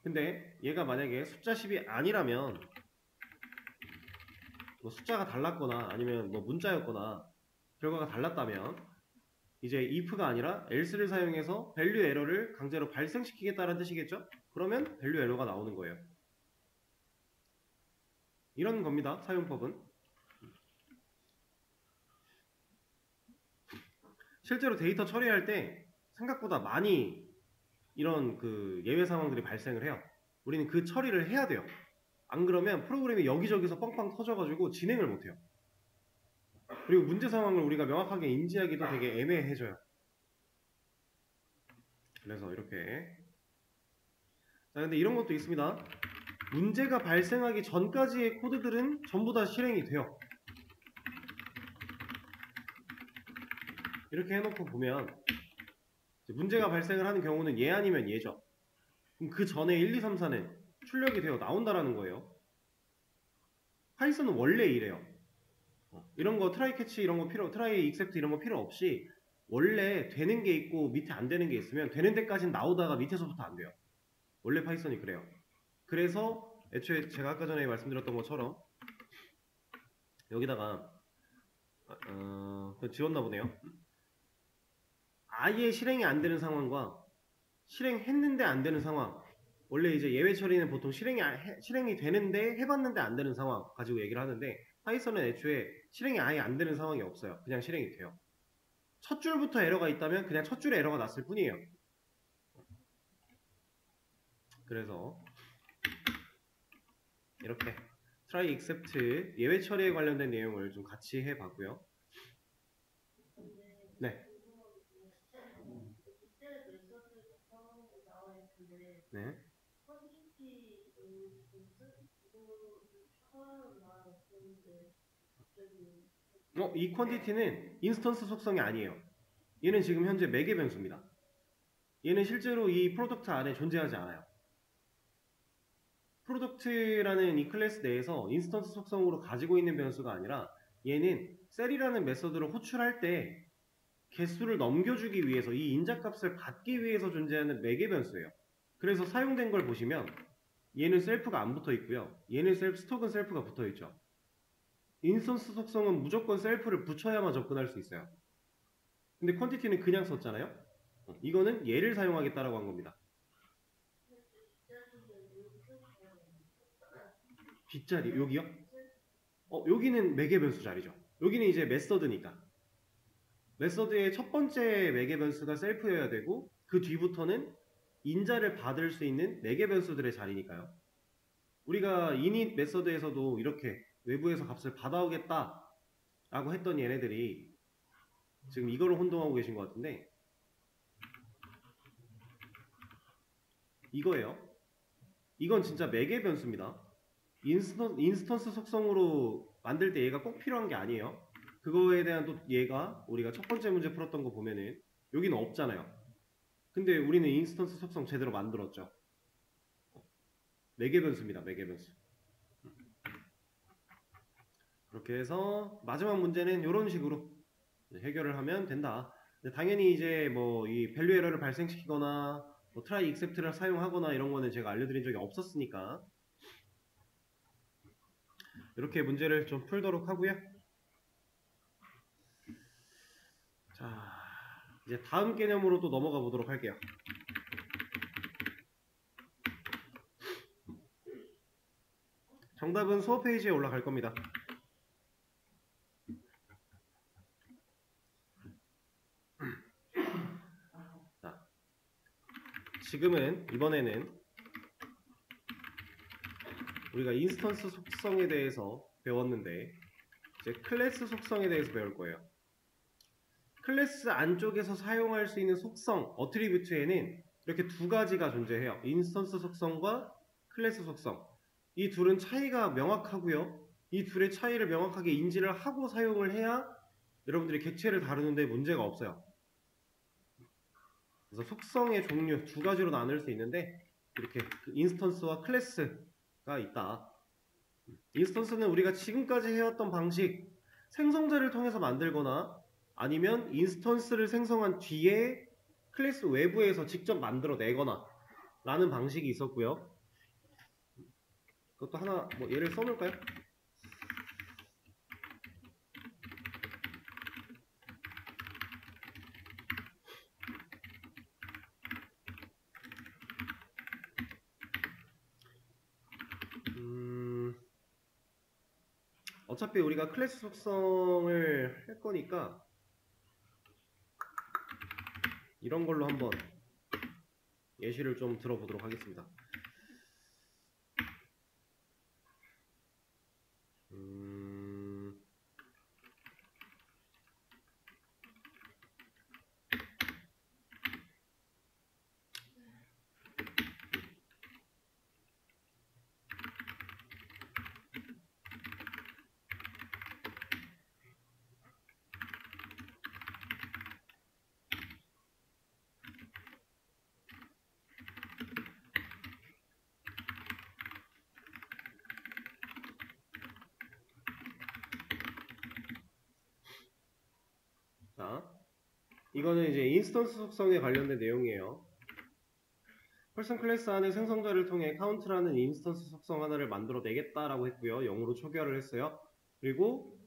근데 얘가 만약에 숫자 10이 아니라면 뭐 숫자가 달랐거나 아니면 뭐 문자였거나 결과가 달랐다면 이제 if가 아니라 else를 사용해서 value 에러를 강제로 발생시키겠다는 뜻이겠죠? 그러면 value 에러가 나오는 거예요. 이런 겁니다. 사용법은. 실제로 데이터 처리할 때 생각보다 많이 이런 그 예외 상황들이 발생을 해요. 우리는 그 처리를 해야 돼요. 안 그러면 프로그램이 여기저기서 뻥뻥 터져가지고 진행을 못해요. 그리고 문제 상황을 우리가 명확하게 인지하기도 되게 애매해져요. 그래서 이렇게. 자, 근데 이런 것도 있습니다. 문제가 발생하기 전까지의 코드들은 전부 다 실행이 돼요. 이렇게 해놓고 보면 문제가 발생을 하는 경우는 얘 아니면 얘죠. 그럼 그 전에 1, 2, 3, 4는 출력이 되어 나온다라는 거예요. 파이썬은 원래 이래요. 이런 거 트라이 캐치 이런 거 트라이 익셉트 이런 거 필요 없이 원래 되는 게 있고 밑에 안 되는 게 있으면 되는 데까지는 나오다가 밑에서부터 안 돼요. 원래 파이썬이 그래요. 그래서 애초에 제가 아까 전에 말씀드렸던 것처럼 여기다가 지웠나 보네요. 아예 실행이 안 되는 상황과 실행했는데 안 되는 상황. 원래 이제 예외 처리는 보통 실행이 되는데 해봤는데 안 되는 상황 가지고 얘기를 하는데 파이썬은 애초에 실행이 아예 안 되는 상황이 없어요. 그냥 실행이 돼요. 첫 줄부터 에러가 있다면 그냥 첫 줄에 에러가 났을 뿐이에요. 그래서 이렇게 try except 예외 처리에 관련된 내용을 좀 같이 해봤고요. 네. 네. 이 퀀티티는 인스턴스 속성이 아니에요. 얘는 지금 현재 매개 변수입니다. 얘는 실제로 이 프로덕트 안에 존재하지 않아요. 프로덕트라는 이 클래스 내에서 인스턴스 속성으로 가지고 있는 변수가 아니라 얘는 셀이라는 메서드를 호출할 때 개수를 넘겨주기 위해서 이 인자값을 받기 위해서 존재하는 매개 변수예요. 그래서 사용된 걸 보시면 얘는 셀프가 안 붙어 있고요. 얘는 스톡은 셀프가 붙어 있죠. 인스턴스 속성은 무조건 셀프를 붙여야만 접근할 수 있어요. 근데 퀀티티는 그냥 썼잖아요. 이거는 얘를 사용하겠다라고 한 겁니다. 뒷자리 여기요? 여기는 매개 변수 자리죠. 여기는 이제 메서드니까. 메서드의 첫 번째 매개 변수가 셀프여야 되고 그 뒤부터는 인자를 받을 수 있는 매개 변수들의 자리니까요. 우리가 init 메서드에서도 이렇게 외부에서 값을 받아오겠다 라고 했던 얘네들이 지금 이거를 혼동하고 계신 것 같은데, 이거예요. 이건 진짜 매개 변수입니다. 인스턴스 속성으로 만들 때 얘가 꼭 필요한 게 아니에요. 그거에 대한 또 얘가 우리가 첫 번째 문제 풀었던 거 보면은 여기는 없잖아요. 근데 우리는 인스턴스 속성 제대로 만들었죠. 매개 변수입니다. 매개 변수. 그렇게 해서 마지막 문제는 이런 식으로 해결을 하면 된다. 당연히 이제 뭐 이 밸류 에러를 발생시키거나 뭐 try except를 사용하거나 이런 거는 제가 알려드린 적이 없었으니까 이렇게 문제를 좀 풀도록 하고요. 자, 이제 다음 개념으로 또 넘어가 보도록 할게요. 정답은 수업 페이지에 올라갈 겁니다. 자, 지금은 이번에는 우리가 인스턴스 속성에 대해서 배웠는데 이제 클래스 속성에 대해서 배울 거예요. 클래스 안쪽에서 사용할 수 있는 속성, 어트리뷰트에는 이렇게 두 가지가 존재해요. 인스턴스 속성과 클래스 속성. 이 둘은 차이가 명확하고요. 이 둘의 차이를 명확하게 인지를 하고 사용을 해야 여러분들이 객체를 다루는데 문제가 없어요. 그래서 속성의 종류 두 가지로 나눌 수 있는데 이렇게 인스턴스와 클래스가 있다. 인스턴스는 우리가 지금까지 해왔던 방식, 생성자를 통해서 만들거나 아니면 인스턴스를 생성한 뒤에 클래스 외부에서 직접 만들어내거나 라는 방식이 있었고요. 그것도 하나 뭐 예를 써놓을까요? 어차피 우리가 클래스 속성을 할 거니까 이런 걸로 한번 예시를 좀 들어보도록 하겠습니다. 자, 이거는 이제 인스턴스 속성에 관련된 내용이에요. 펄슨 클래스 안에 생성자를 통해 카운트라는 인스턴스 속성 하나를 만들어내겠다라고 했고요. 0으로 초기화를 했어요. 그리고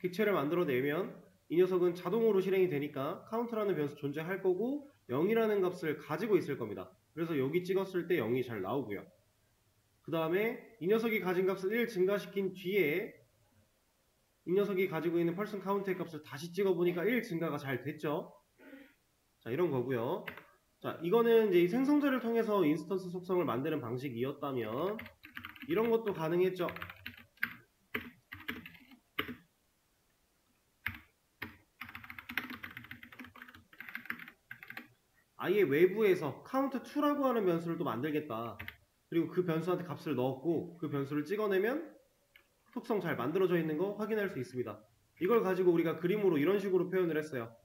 객체를 만들어내면 이 녀석은 자동으로 실행이 되니까 카운트라는 변수 존재할 거고 0이라는 값을 가지고 있을 겁니다. 그래서 여기 찍었을 때 0이 잘 나오고요. 그 다음에 이 녀석이 가진 값을 1 증가시킨 뒤에 이 녀석이 가지고 있는 펄슨 카운트의 값을 다시 찍어보니까 1 증가가 잘 됐죠. 자, 이런 거고요. 자, 이거는 이제 이 생성자를 통해서 인스턴스 속성을 만드는 방식이었다면 이런 것도 가능했죠. 아예 외부에서 count2라고 하는 변수를 또 만들겠다. 그리고 그 변수한테 값을 넣었고 그 변수를 찍어내면 속성 잘 만들어져 있는 거 확인할 수 있습니다. 이걸 가지고 우리가 그림으로 이런 식으로 표현을 했어요.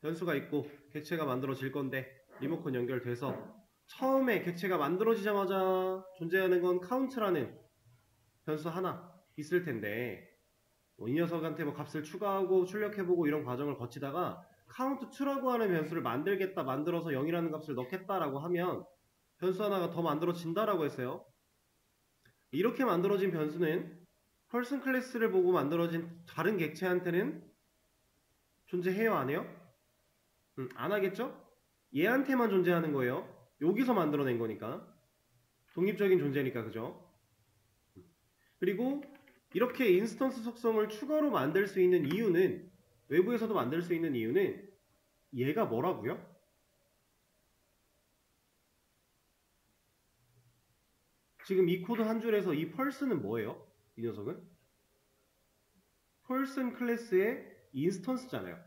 변수가 있고 객체가 만들어질 건데 리모컨 연결돼서 처음에 객체가 만들어지자마자 존재하는 건 count라는 변수 하나 있을 텐데 이 녀석한테 뭐 값을 추가하고 출력해보고 이런 과정을 거치다가 count2라고 하는 변수를 만들겠다, 만들어서 0이라는 값을 넣겠다라고 하면 변수 하나가 더 만들어진다라고 했어요. 이렇게 만들어진 변수는 펄슨 클래스를 보고 만들어진 다른 객체한테는 존재해요, 안 해요? 안 하겠죠? 얘한테만 존재하는 거예요. 여기서 만들어낸 거니까. 독립적인 존재니까, 그죠? 그리고 이렇게 인스턴스 속성을 추가로 만들 수 있는 이유는, 외부에서도 만들 수 있는 이유는 얘가 뭐라고요? 지금 이 코드 한 줄에서 이 펄슨은 뭐예요? 이 녀석은? 펄슨 클래스의 인스턴스잖아요.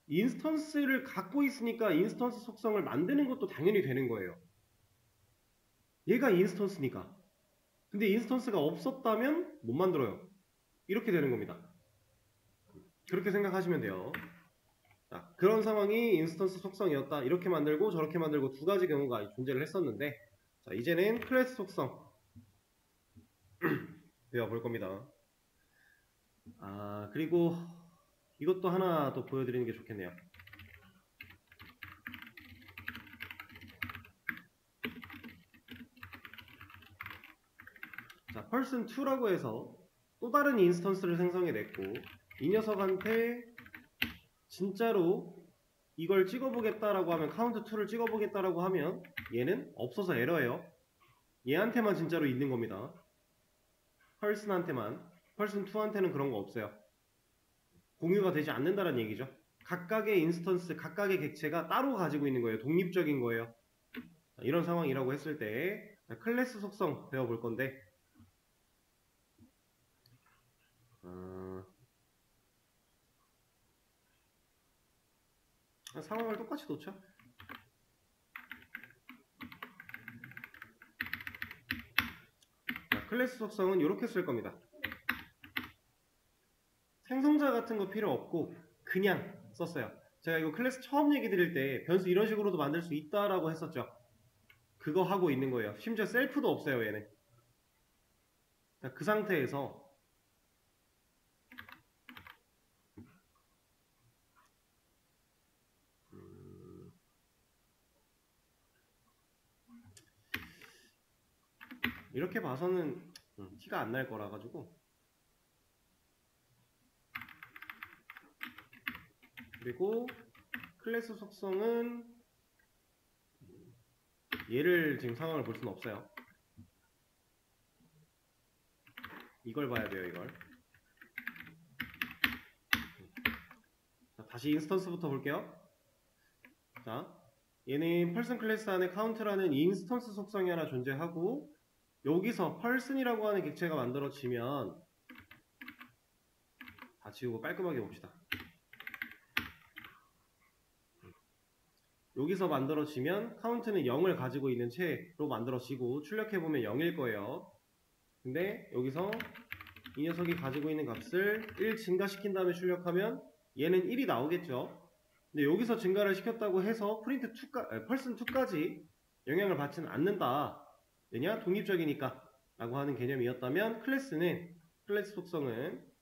인스턴스를 갖고 있으니까 인스턴스 속성을 만드는 것도 당연히 되는 거예요. 얘가 인스턴스니까. 근데 인스턴스가 없었다면 못 만들어요. 이렇게 되는 겁니다. 그렇게 생각하시면 돼요. 자, 그런 상황이 인스턴스 속성이었다. 이렇게 만들고 저렇게 만들고 두 가지 경우가 존재를 했었는데, 자, 이제는 클래스 속성 배워볼 겁니다. 그리고 이것도 하나 더 보여드리는 게 좋겠네요. 자, person2라고 해서 또 다른 인스턴스를 생성해냈고, 이 녀석한테 진짜로 이걸 찍어보겠다라고 하면, count2를 찍어보겠다라고 하면 얘는 없어서 에러예요. 얘한테만 진짜로 있는 겁니다. person한테만. person2한테는 그런 거 없어요. 공유가 되지 않는다는 얘기죠. 각각의 인스턴스, 각각의 객체가 따로 가지고 있는 거예요. 독립적인 거예요. 이런 상황이라고 했을 때 클래스 속성 배워볼 건데, 상황을 똑같이 놓죠. 자, 클래스 속성은 이렇게 쓸 겁니다. 생성자 같은 거 필요 없고 그냥 썼어요. 제가 이거 클래스 처음 얘기 드릴 때 변수 이런 식으로도 만들 수 있다라고 했었죠. 그거 하고 있는 거예요. 심지어 셀프도 없어요, 얘는. 자, 그 상태에서 이렇게 봐서는 티가 안 날 거라 가지고, 그리고 클래스 속성은 얘를 지금 상황을 볼 수는 없어요. 이걸 봐야 돼요, 이걸. 자, 다시 인스턴스부터 볼게요. 자, 얘는 person 클래스 안에 count라는 인스턴스 속성이 하나 존재하고, 여기서 person이라고 하는 객체가 만들어지면, 다 지우고 깔끔하게 봅시다. 여기서 만들어지면 count는 0을 가지고 있는 채로 만들어지고 출력해보면 0일 거예요. 근데 여기서 이 녀석이 가지고 있는 값을 1 증가시킨 다음에 출력하면 얘는 1이 나오겠죠. 근데 여기서 증가를 시켰다고 해서 person2까지 영향을 받지는 않는다. 왜냐? 독립적이니까 라고 하는 개념이었다면 클래스 속성은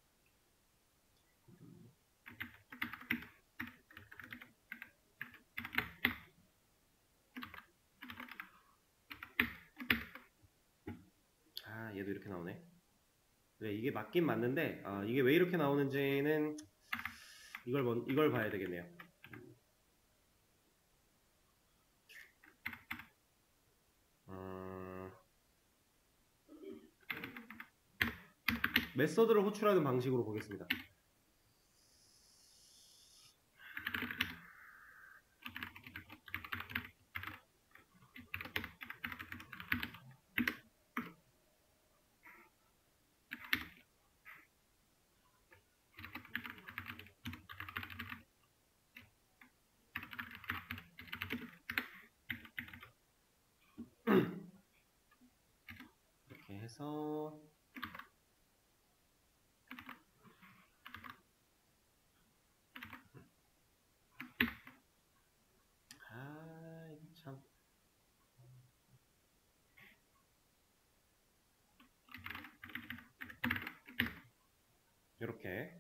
얘도 이렇게 나오네. 그래, 이게 맞긴 맞는데 이게 왜 이렇게 나오는지는 이걸 봐야 되겠네요. 메서드를 호출하는 방식으로 보겠습니다. 이렇게 해서 참 이렇게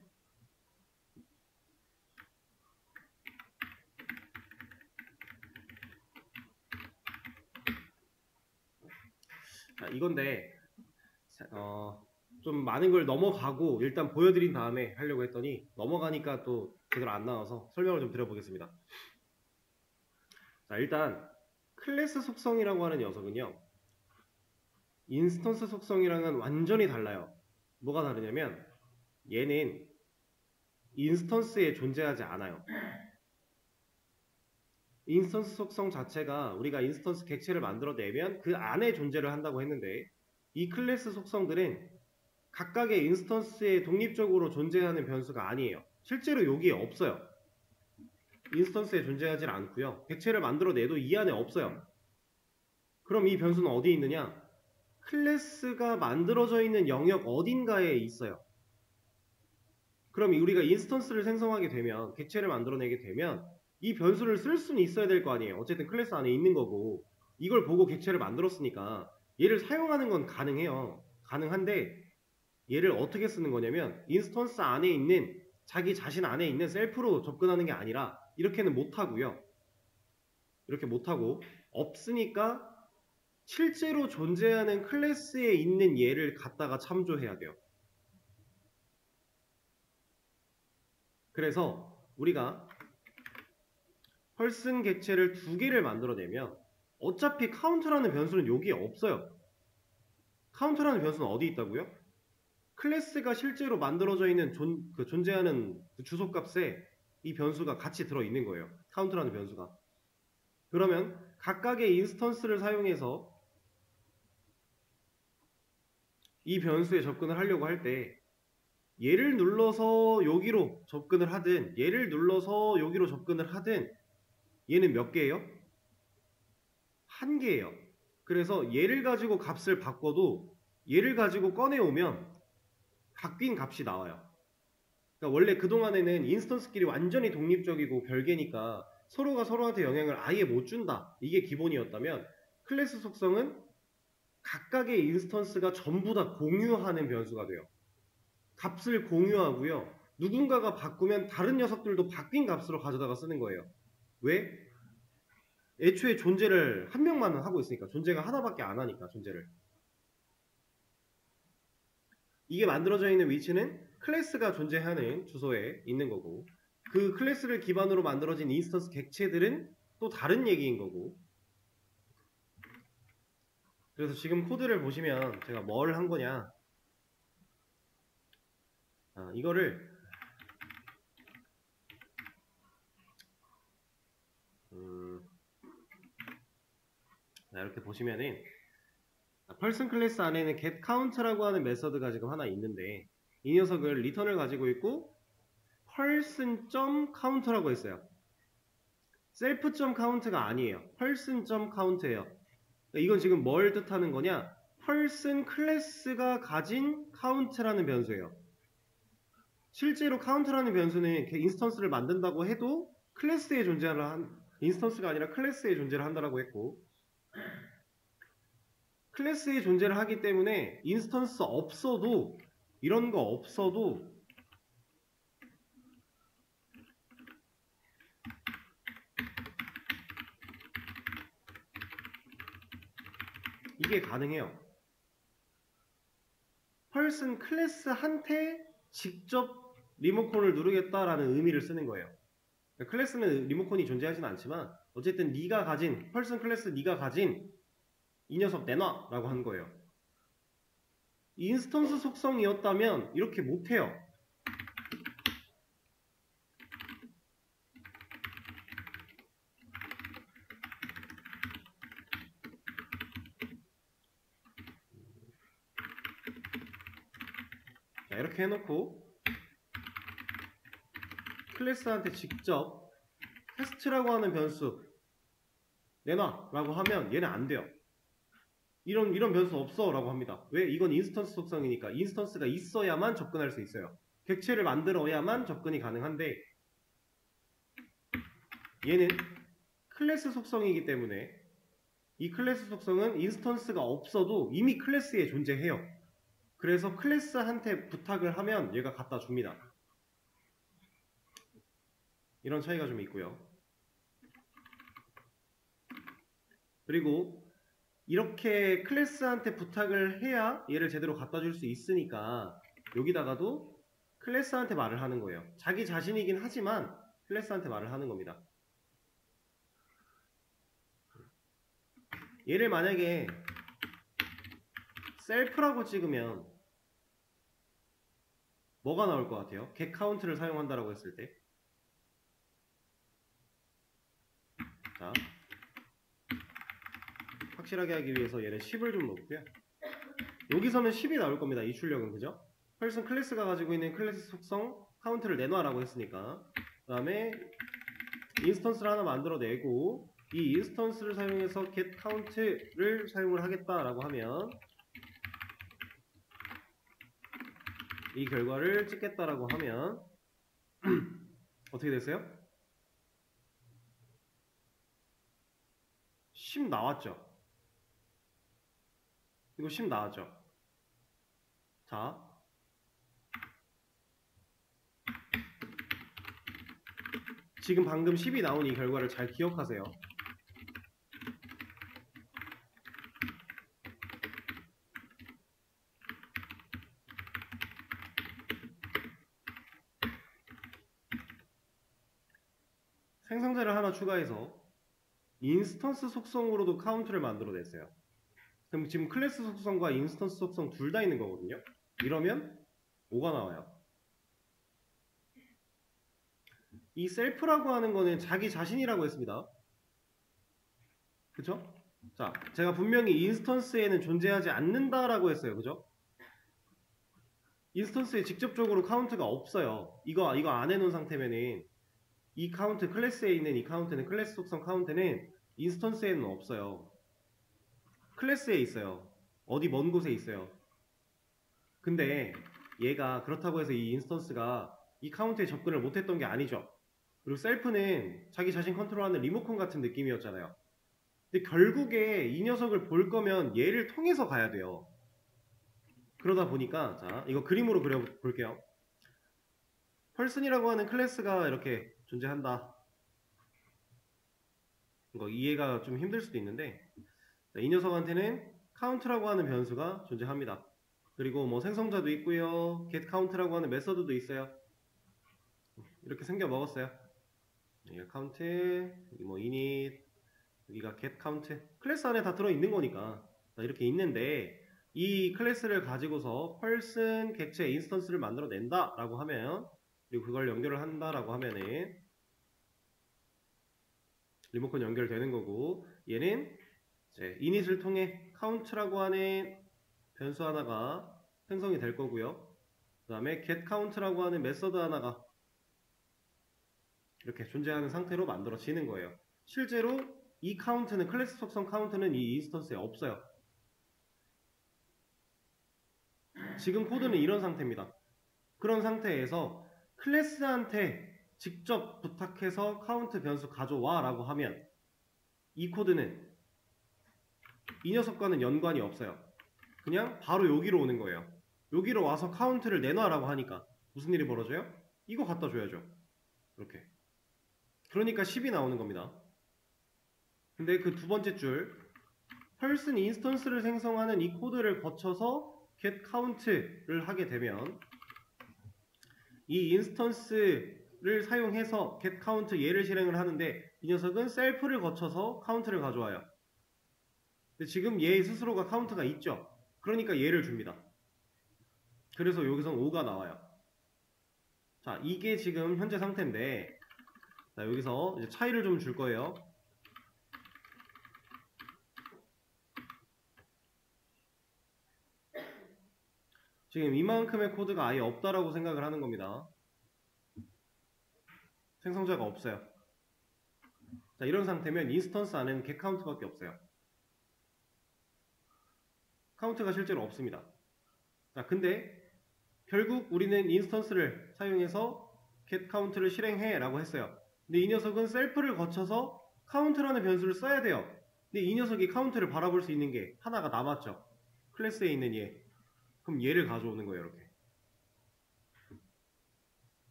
이건데 좀 많은 걸 넘어가고 일단 보여드린 다음에 하려고 했더니 넘어가니까 또 제대로 안 나와서 설명을 좀 드려보겠습니다. 자, 일단 클래스 속성이라고 하는 녀석은요, 인스턴스 속성이랑은 완전히 달라요. 뭐가 다르냐면 얘는 인스턴스에 존재하지 않아요. 인스턴스 속성 자체가 우리가 인스턴스 객체를 만들어내면 그 안에 존재를 한다고 했는데, 이 클래스 속성들은 각각의 인스턴스에 독립적으로 존재하는 변수가 아니에요. 실제로 여기에 없어요. 인스턴스에 존재하지 않고요. 객체를 만들어내도 이 안에 없어요. 그럼 이 변수는 어디 있느냐? 클래스가 만들어져 있는 영역 어딘가에 있어요. 그럼 우리가 인스턴스를 생성하게 되면, 객체를 만들어내게 되면 이 변수를 쓸 수는 있어야 될 거 아니에요. 어쨌든 클래스 안에 있는 거고, 이걸 보고 객체를 만들었으니까 얘를 사용하는 건 가능해요. 가능한데 얘를 어떻게 쓰는 거냐면, 인스턴스 안에 있는 자기 자신 안에 있는 셀프로 접근하는 게 아니라 이렇게는 못하고요. 이렇게 못하고, 없으니까 실제로 존재하는 클래스에 있는 얘를 갖다가 참조해야 돼요. 그래서 우리가 펄슨 객체를 두 개를 만들어내면 어차피 카운트라는 변수는 여기에 없어요. 카운트라는 변수는 어디 있다고요? 클래스가 실제로 만들어져 있는 존재하는 그 주소값에 이 변수가 같이 들어있는 거예요. 카운트라는 변수가. 그러면 각각의 인스턴스를 사용해서 이 변수에 접근을 하려고 할 때, 얘를 눌러서 여기로 접근을 하든 얘를 눌러서 여기로 접근을 하든 얘는 몇 개예요? 한 개예요. 그래서 얘를 가지고 값을 바꿔도 얘를 가지고 꺼내오면 바뀐 값이 나와요. 그러니까 원래 그동안에는 인스턴스끼리 완전히 독립적이고 별개니까 서로가 서로한테 영향을 아예 못 준다, 이게 기본이었다면, 클래스 속성은 각각의 인스턴스가 전부 다 공유하는 변수가 돼요. 값을 공유하고요. 누군가가 바꾸면 다른 녀석들도 바뀐 값으로 가져다가 쓰는 거예요. 왜? 애초에 존재를 한 명만 하고 있으니까. 존재가 하나밖에 안 하니까, 존재를. 이게 만들어져 있는 위치는 클래스가 존재하는 주소에 있는 거고, 그 클래스를 기반으로 만들어진 인스턴스 객체들은 또 다른 얘기인 거고. 그래서 지금 코드를 보시면 제가 뭘 한 거냐, 이거를 이렇게 보시면은, 펄슨 클래스 안에는 getCount라고 하는 메서드가 지금 하나 있는데, 이 녀석을 리턴을 가지고 있고 person.count라고 했어요. self.count가 아니에요. person.count예요. 이건 지금 뭘 뜻하는 거냐? person 클래스가 가진 count라는 변수예요. 실제로 count라는 변수는 인스턴스를 만든다고 해도 클래스에 존재를 인스턴스가 아니라 클래스에 존재를 한다라고 했고, 클래스에 존재를 하기 때문에 인스턴스 없어도, 이런 거 없어도 이게 가능해요. 펄슨 클래스한테 직접 리모컨을 누르겠다라는 의미를 쓰는 거예요. 그러니까 클래스는 리모컨이 존재하진 않지만 어쨌든 네가 가진, 펄슨 클래스 네가 가진 이 녀석 내놔 라고 한 거예요. 인스턴스 속성이었다면 이렇게 못해요. 자, 이렇게 해놓고 클래스한테 직접 테스트라고 하는 변수 내놔 라고 하면 얘는 안 돼요. 이런 변수 없어 라고 합니다. 왜? 이건 인스턴스 속성이니까. 인스턴스가 있어야만 접근할 수 있어요. 객체를 만들어야만 접근이 가능한데, 얘는 클래스 속성이기 때문에 이 클래스 속성은 인스턴스가 없어도 이미 클래스에 존재해요. 그래서 클래스한테 부탁을 하면 얘가 갖다 줍니다. 이런 차이가 좀 있고요. 그리고 이렇게 클래스한테 부탁을 해야 얘를 제대로 갖다 줄 수 있으니까 여기다가도 클래스한테 말을 하는 거예요. 자기 자신이긴 하지만 클래스한테 말을 하는 겁니다. 얘를 만약에 셀프라고 찍으면 뭐가 나올 것 같아요? getCount를 사용한다라고 했을 때. 확실하게 하기 위해서 얘는 10을 좀 놓고요. 여기서는 10이 나올 겁니다. 이 출력은. 그죠? 펄슨 클래스가 가지고 있는 클래스 속성 카운트를 내놔라고 했으니까. 그 다음에 인스턴스를 하나 만들어내고 이 인스턴스를 사용해서 getCount를 사용을 하겠다라고 하면 이 결과를 찍겠다라고 하면 어떻게 됐어요? 10 나왔죠? 이거 10 나왔죠? 자, 지금 방금 10이 나온 이 결과를 잘 기억하세요. 생성자를 하나 추가해서 인스턴스 속성으로도 카운트를 만들어냈어요. 그럼 지금 클래스 속성과 인스턴스 속성 둘 다 있는 거거든요. 이러면 5가 나와요. 이 셀프라고 하는 거는 자기 자신이라고 했습니다. 그쵸? 자, 제가 분명히 인스턴스에는 존재하지 않는다라고 했어요. 그죠? 인스턴스에 직접적으로 카운트가 없어요. 이거 안 해놓은 상태면은 이 카운트, 클래스에 있는 이 카운트는, 클래스 속성 카운트는 인스턴스에는 없어요. 클래스에 있어요. 어디 먼 곳에 있어요. 근데 얘가 그렇다고 해서 이 인스턴스가 이 카운트에 접근을 못했던 게 아니죠. 그리고 셀프는 자기 자신 컨트롤하는 리모컨 같은 느낌이었잖아요. 근데 결국에 이 녀석을 볼 거면 얘를 통해서 가야 돼요. 그러다 보니까 자, 이거 그림으로 그려볼게요. 펄슨이라고 하는 클래스가 이렇게 존재한다. 이거 이해가 좀 힘들 수도 있는데 이 녀석한테는 count라고 하는 변수가 존재합니다. 그리고 뭐 생성자도 있고요. getCount라고 하는 메서드도 있어요. 이렇게 생겨 먹었어요. 여기가 count, 여기 뭐 init, 여기가 getCount. 클래스 안에 다 들어있는 거니까 이렇게 있는데 이 클래스를 가지고서 person, 객체, 인스턴스를 만들어낸다 라고 하면 그리고 그걸 연결을 한다 라고 하면은 리모컨 연결되는 거고 얘는 이제 init을 통해 count라고 하는 변수 하나가 생성이 될 거고요. 그 다음에 getCount라고 하는 메서드 하나가 이렇게 존재하는 상태로 만들어지는 거예요. 실제로 이 카운트는 클래스 속성 카운트는 이 인스턴스에 없어요. 지금 코드는 이런 상태입니다. 그런 상태에서 클래스한테 직접 부탁해서 카운트 변수 가져와 라고 하면 이 코드는 이 녀석과는 연관이 없어요. 그냥 바로 여기로 오는 거예요. 여기로 와서 카운트를 내놔 라고 하니까 무슨 일이 벌어져요? 이거 갖다 줘야죠. 이렇게. 그러니까 10이 나오는 겁니다. 근데 그 두 번째 줄 person 인스턴스를 생성하는 이 코드를 거쳐서 getCount를 하게 되면 이 인스턴스를 사용해서 getCount 얘를 실행을 하는데 이 녀석은 셀프를 거쳐서 카운트를 가져와요. 근데 지금 얘 스스로가 카운트가 있죠. 그러니까 얘를 줍니다. 그래서 여기선 5가 나와요. 자, 이게 지금 현재 상태인데 자, 여기서 이제 차이를 좀 줄 거예요. 지금 이만큼의 코드가 아예 없다라고 생각을 하는 겁니다. 생성자가 없어요. 자, 이런 상태면 인스턴스 안에는 getCount밖에 없어요. 카운트가 실제로 없습니다. 자, 근데 결국 우리는 인스턴스를 사용해서 getCount를 실행해 라고 했어요. 근데 이 녀석은 셀프를 거쳐서 count라는 변수를 써야 돼요. 근데 이 녀석이 count를 바라볼 수 있는 게 하나가 남았죠. 클래스에 있는 얘. 그럼 얘를 가져오는 거예요. 이렇게.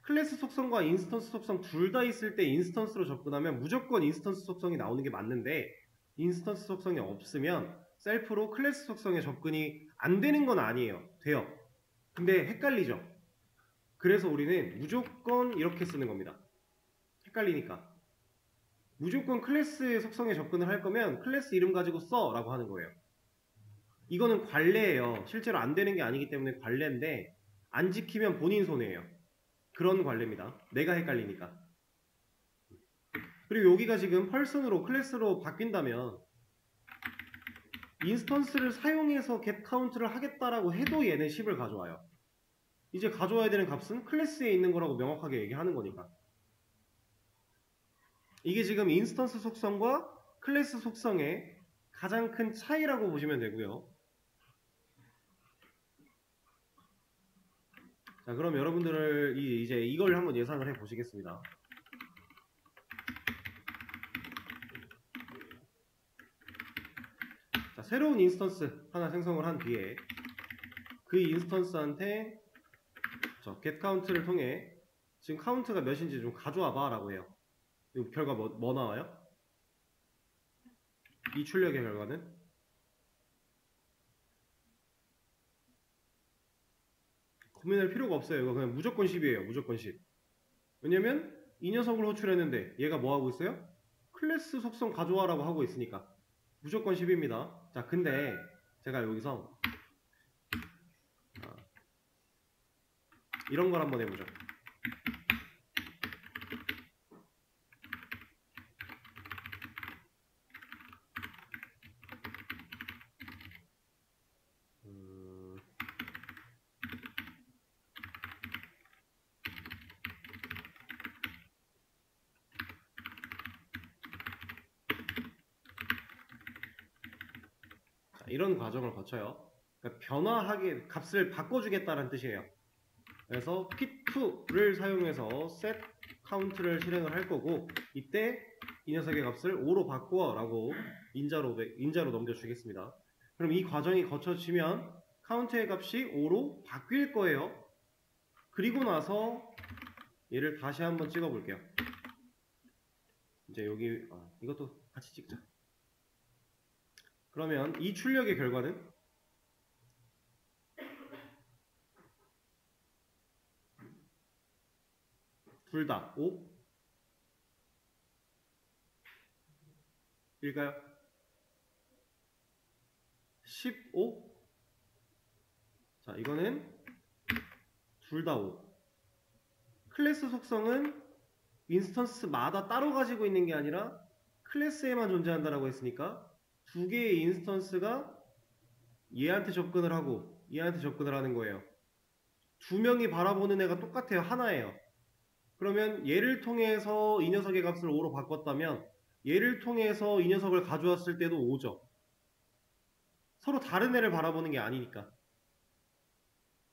클래스 속성과 인스턴스 속성 둘 다 있을 때 인스턴스로 접근하면 무조건 인스턴스 속성이 나오는 게 맞는데 인스턴스 속성이 없으면 셀프로 클래스 속성에 접근이 안 되는 건 아니에요. 돼요. 근데 헷갈리죠. 그래서 우리는 무조건 이렇게 쓰는 겁니다. 헷갈리니까. 무조건 클래스 속성에 접근을 할 거면 클래스 이름 가지고 써 라고 하는 거예요. 이거는 관례예요. 실제로 안 되는 게 아니기 때문에 관례인데 안 지키면 본인 손해예요. 그런 관례입니다. 내가 헷갈리니까. 그리고 여기가 지금 person으로 클래스로 바뀐다면 인스턴스를 사용해서 getCount를 하겠다라고 해도 얘는 10을 가져와요. 이제 가져와야 되는 값은 클래스에 있는 거라고 명확하게 얘기하는 거니까. 이게 지금 인스턴스 속성과 클래스 속성의 가장 큰 차이라고 보시면 되고요. 자, 그럼 여러분들 이제 이걸 한번 예상을 해 보시겠습니다. 자, 새로운 인스턴스 하나 생성을 한 뒤에 그 인스턴스한테 getCount를 통해 지금 카운트가 몇인지 좀 가져와 봐 라고 해요. 이 결과 뭐 나와요? 이 출력의 결과는 고민할 필요가 없어요. 이거 그냥 무조건 10이에요. 무조건 10. 왜냐면 이 녀석을 호출했는데 얘가 뭐 하고 있어요? 클래스 속성 가져와라고 하고 있으니까 무조건 10입니다. 자, 근데 제가 여기서 이런 걸 한번 해보죠. 이런 과정을 거쳐요. 그러니까 변화하게 값을 바꿔주겠다는 뜻이에요. 그래서 p2를 사용해서 set count를 실행을 할 거고 이때 이 녀석의 값을 5로 바꾸어 라고 인자로 넘겨주겠습니다. 그럼 이 과정이 거쳐지면 count의 값이 5로 바뀔 거예요. 그리고 나서 얘를 다시 한번 찍어 볼게요. 이제 여기 이것도 같이 찍자. 그러면 이 출력의 결과는 둘 다 5 일까요? 15? 자, 이거는 둘 다 5. 클래스 속성은 인스턴스마다 따로 가지고 있는 게 아니라 클래스에만 존재한다라고 했으니까 두 개의 인스턴스가 얘한테 접근을 하고 얘한테 접근을 하는 거예요. 두 명이 바라보는 애가 똑같아요. 하나예요. 그러면 얘를 통해서 이 녀석의 값을 5로 바꿨다면 얘를 통해서 이 녀석을 가져왔을 때도 5죠. 서로 다른 애를 바라보는 게 아니니까.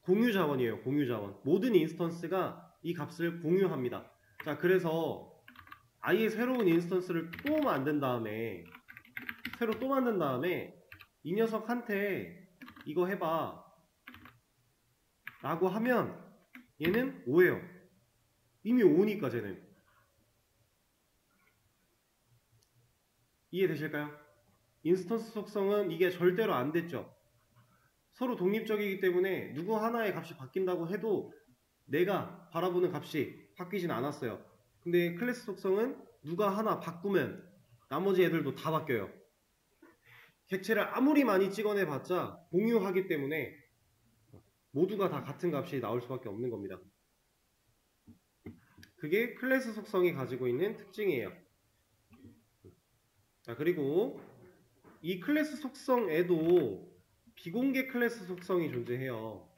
공유 자원이에요. 공유 자원. 모든 인스턴스가 이 값을 공유합니다. 자, 그래서 아예 새로운 인스턴스를 또 만든 다음에 이 녀석한테 이거 해봐 라고 하면 얘는 5예요. 이미 5니까 쟤는. 이해되실까요? 인스턴스 속성은 이게 절대로 안 됐죠. 서로 독립적이기 때문에 누구 하나의 값이 바뀐다고 해도 내가 바라보는 값이 바뀌진 않았어요. 근데 클래스 속성은 누가 하나 바꾸면 나머지 애들도 다 바뀌어요. 객체를 아무리 많이 찍어내봤자 공유하기 때문에 모두가 다 같은 값이 나올 수밖에 없는 겁니다. 그게 클래스 속성이 가지고 있는 특징이에요. 자, 그리고 이 클래스 속성에도 비공개 클래스 속성이 존재해요.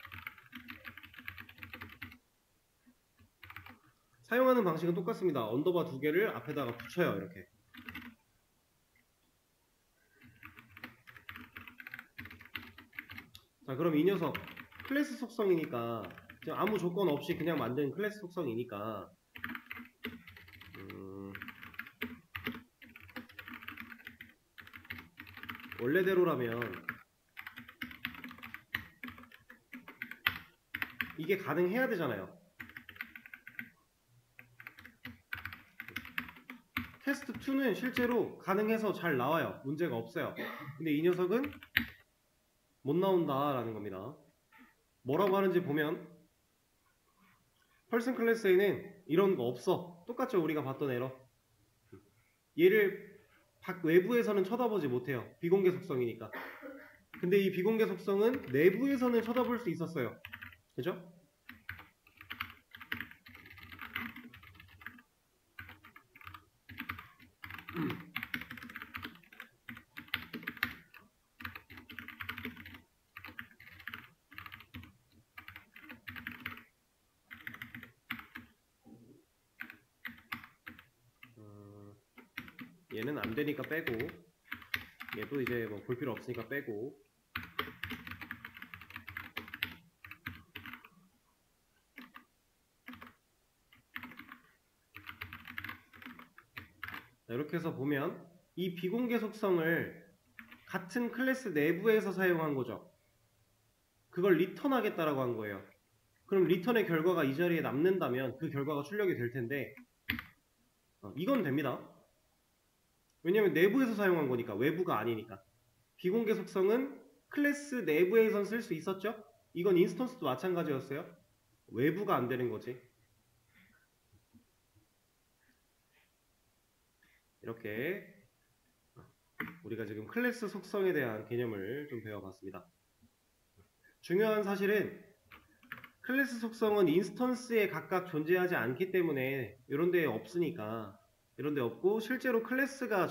사용하는 방식은 똑같습니다. 언더바 두 개를 앞에다가 붙여요. 이렇게. 자, 그럼 이 녀석 클래스 속성이니까 아무 조건 없이 그냥 만든 클래스 속성이니까 원래대로라면 이게 가능해야 되잖아요. 테스트 2는 실제로 가능해서 잘 나와요. 문제가 없어요. 근데 이 녀석은 못 나온다라는 겁니다. 뭐라고 하는지 보면 펄슨 클래스에는 이런 거 없어. 똑같죠? 우리가 봤던 에러. 얘를 외부에서는 쳐다보지 못해요. 비공개 속성이니까. 근데 이 비공개 속성은 내부에서는 쳐다볼 수 있었어요. 그죠? 얘는 안 되니까 빼고, 얘도 이제 뭐 볼 필요 없으니까 빼고. 자, 이렇게 해서 보면 이 비공개 속성을 같은 클래스 내부에서 사용한 거죠. 그걸 리턴하겠다라고 한 거예요. 그럼 리턴의 결과가 이 자리에 남는다면 그 결과가 출력이 될 텐데, 이건 됩니다. 왜냐면 내부에서 사용한 거니까, 외부가 아니니까. 비공개 속성은 클래스 내부에선 쓸 수 있었죠? 이건 인스턴스도 마찬가지였어요. 외부가 안 되는 거지. 이렇게 우리가 지금 클래스 속성에 대한 개념을 좀 배워봤습니다. 중요한 사실은 클래스 속성은 인스턴스에 각각 존재하지 않기 때문에 이런 데에 없으니까, 이런 데 없고 실제로 클래스가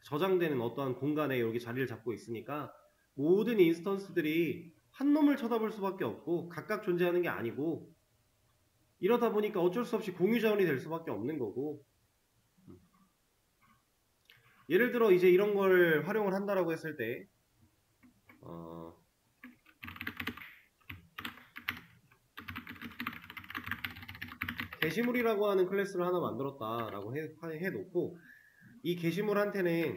저장되는 어떠한 공간에 여기 자리를 잡고 있으니까 모든 인스턴스들이 한 놈을 쳐다볼 수밖에 없고 각각 존재하는 게 아니고, 이러다 보니까 어쩔 수 없이 공유 자원이 될 수밖에 없는 거고, 예를 들어 이제 이런 걸 활용을 한다라고 했을 때 게시물이라고 하는 클래스를 하나 만들었다라고 해놓고, 이 게시물한테는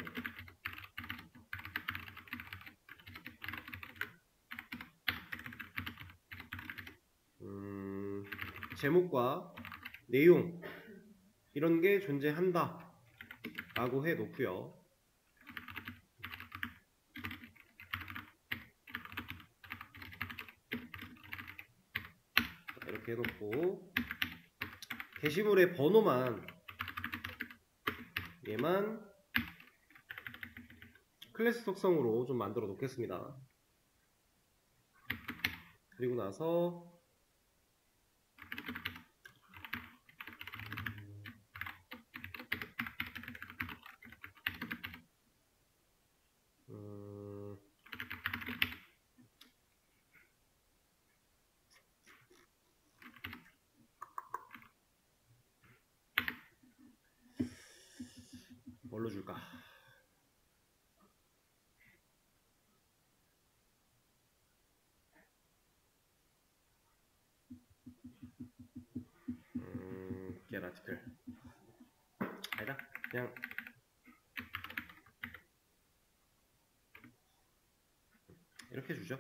제목과 내용 이런 게 존재한다 라고 해놓고요. 이렇게 해놓고 게시물의 번호만, 얘만 클래스 속성으로 좀 만들어 놓겠습니다. 그리고 나서 뭘로 줄까? get article. 아니다. 그냥 이렇게 주죠.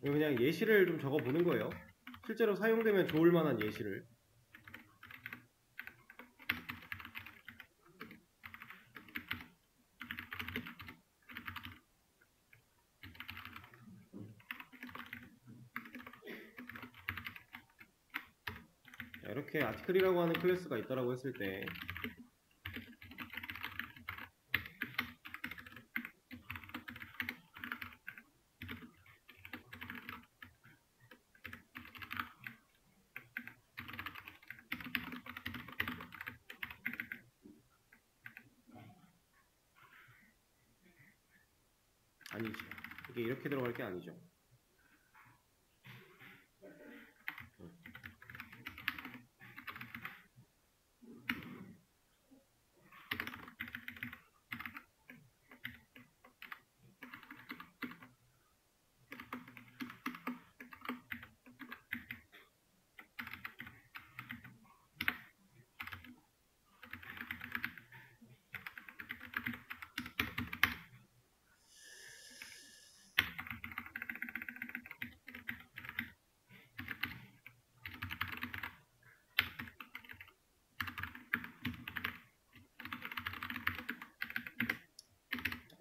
그냥 예시를 좀 적어 보는 거예요. 실제로 사용되면 좋을 만한 예시를. 이렇게 아티클이라고 하는 클래스가 있다라고 했을 때, 아니죠. 이게 이렇게 들어갈 게 아니죠.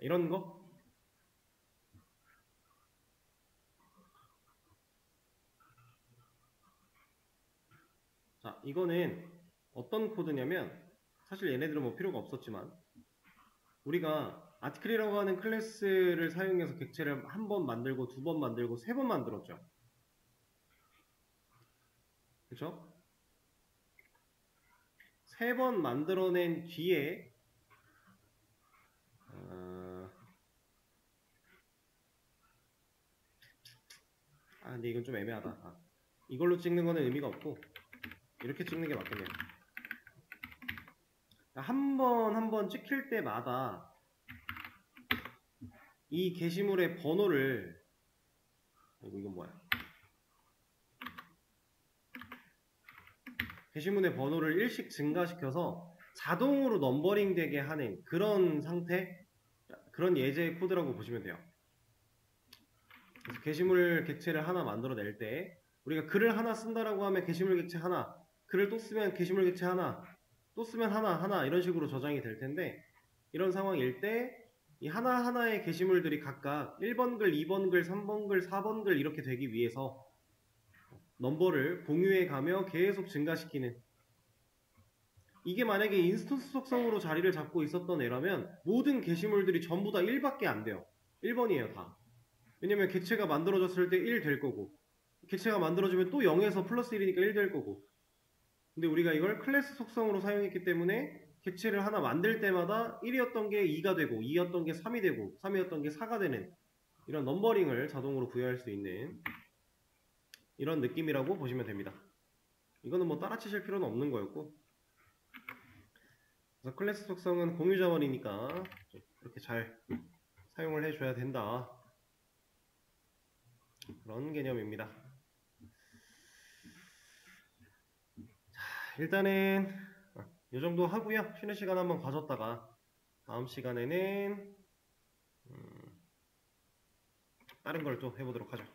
이런 거? 자, 이거는 어떤 코드냐면 사실 얘네들은 뭐 필요가 없었지만 우리가 아티클이라고 하는 클래스를 사용해서 객체를 한 번 만들고 두 번 만들고 세 번 만들었죠. 그쵸? 세 번 만들어낸 뒤에 근데 이건 좀 애매하다. 이걸로 찍는 거는 의미가 없고 이렇게 찍는 게 맞겠네요. 한 번 한 번 찍힐 때마다 이 게시물의 번호를 이건 뭐야? 게시물의 번호를 1씩 증가시켜서 자동으로 넘버링 되게 하는 그런 상태, 그런 예제 코드라고 보시면 돼요. 그래서 게시물 객체를 하나 만들어낼 때 우리가 글을 하나 쓴다라고 하면 게시물 객체 하나, 글을 또 쓰면 게시물 객체 하나, 또 쓰면 하나 이런 식으로 저장이 될 텐데 이런 상황일 때 이 하나하나의 게시물들이 각각 1번 글, 2번 글, 3번 글, 4번 글 이렇게 되기 위해서 넘버를 공유해 가며 계속 증가시키는, 이게 만약에 인스턴스 속성으로 자리를 잡고 있었던 애라면 모든 게시물들이 전부 다 1밖에 안 돼요. 1번이에요 다. 왜냐면 객체가 만들어졌을 때 1 될 거고 객체가 만들어지면 또 0에서 플러스 1이니까 1 될 거고. 근데 우리가 이걸 클래스 속성으로 사용했기 때문에 객체를 하나 만들 때마다 1이었던 게 2가 되고 2였던 게 3이 되고 3이었던 게 4가 되는 이런 넘버링을 자동으로 부여할 수 있는 이런 느낌이라고 보시면 됩니다. 이거는 뭐 따라치실 필요는 없는 거였고, 그래서 클래스 속성은 공유 자원이니까 이렇게 잘 사용을 해줘야 된다, 그런 개념입니다. 자, 일단은 이 정도 하고요. 쉬는 시간 한번 가졌다가 다음 시간에는 다른 걸 또 해보도록 하죠.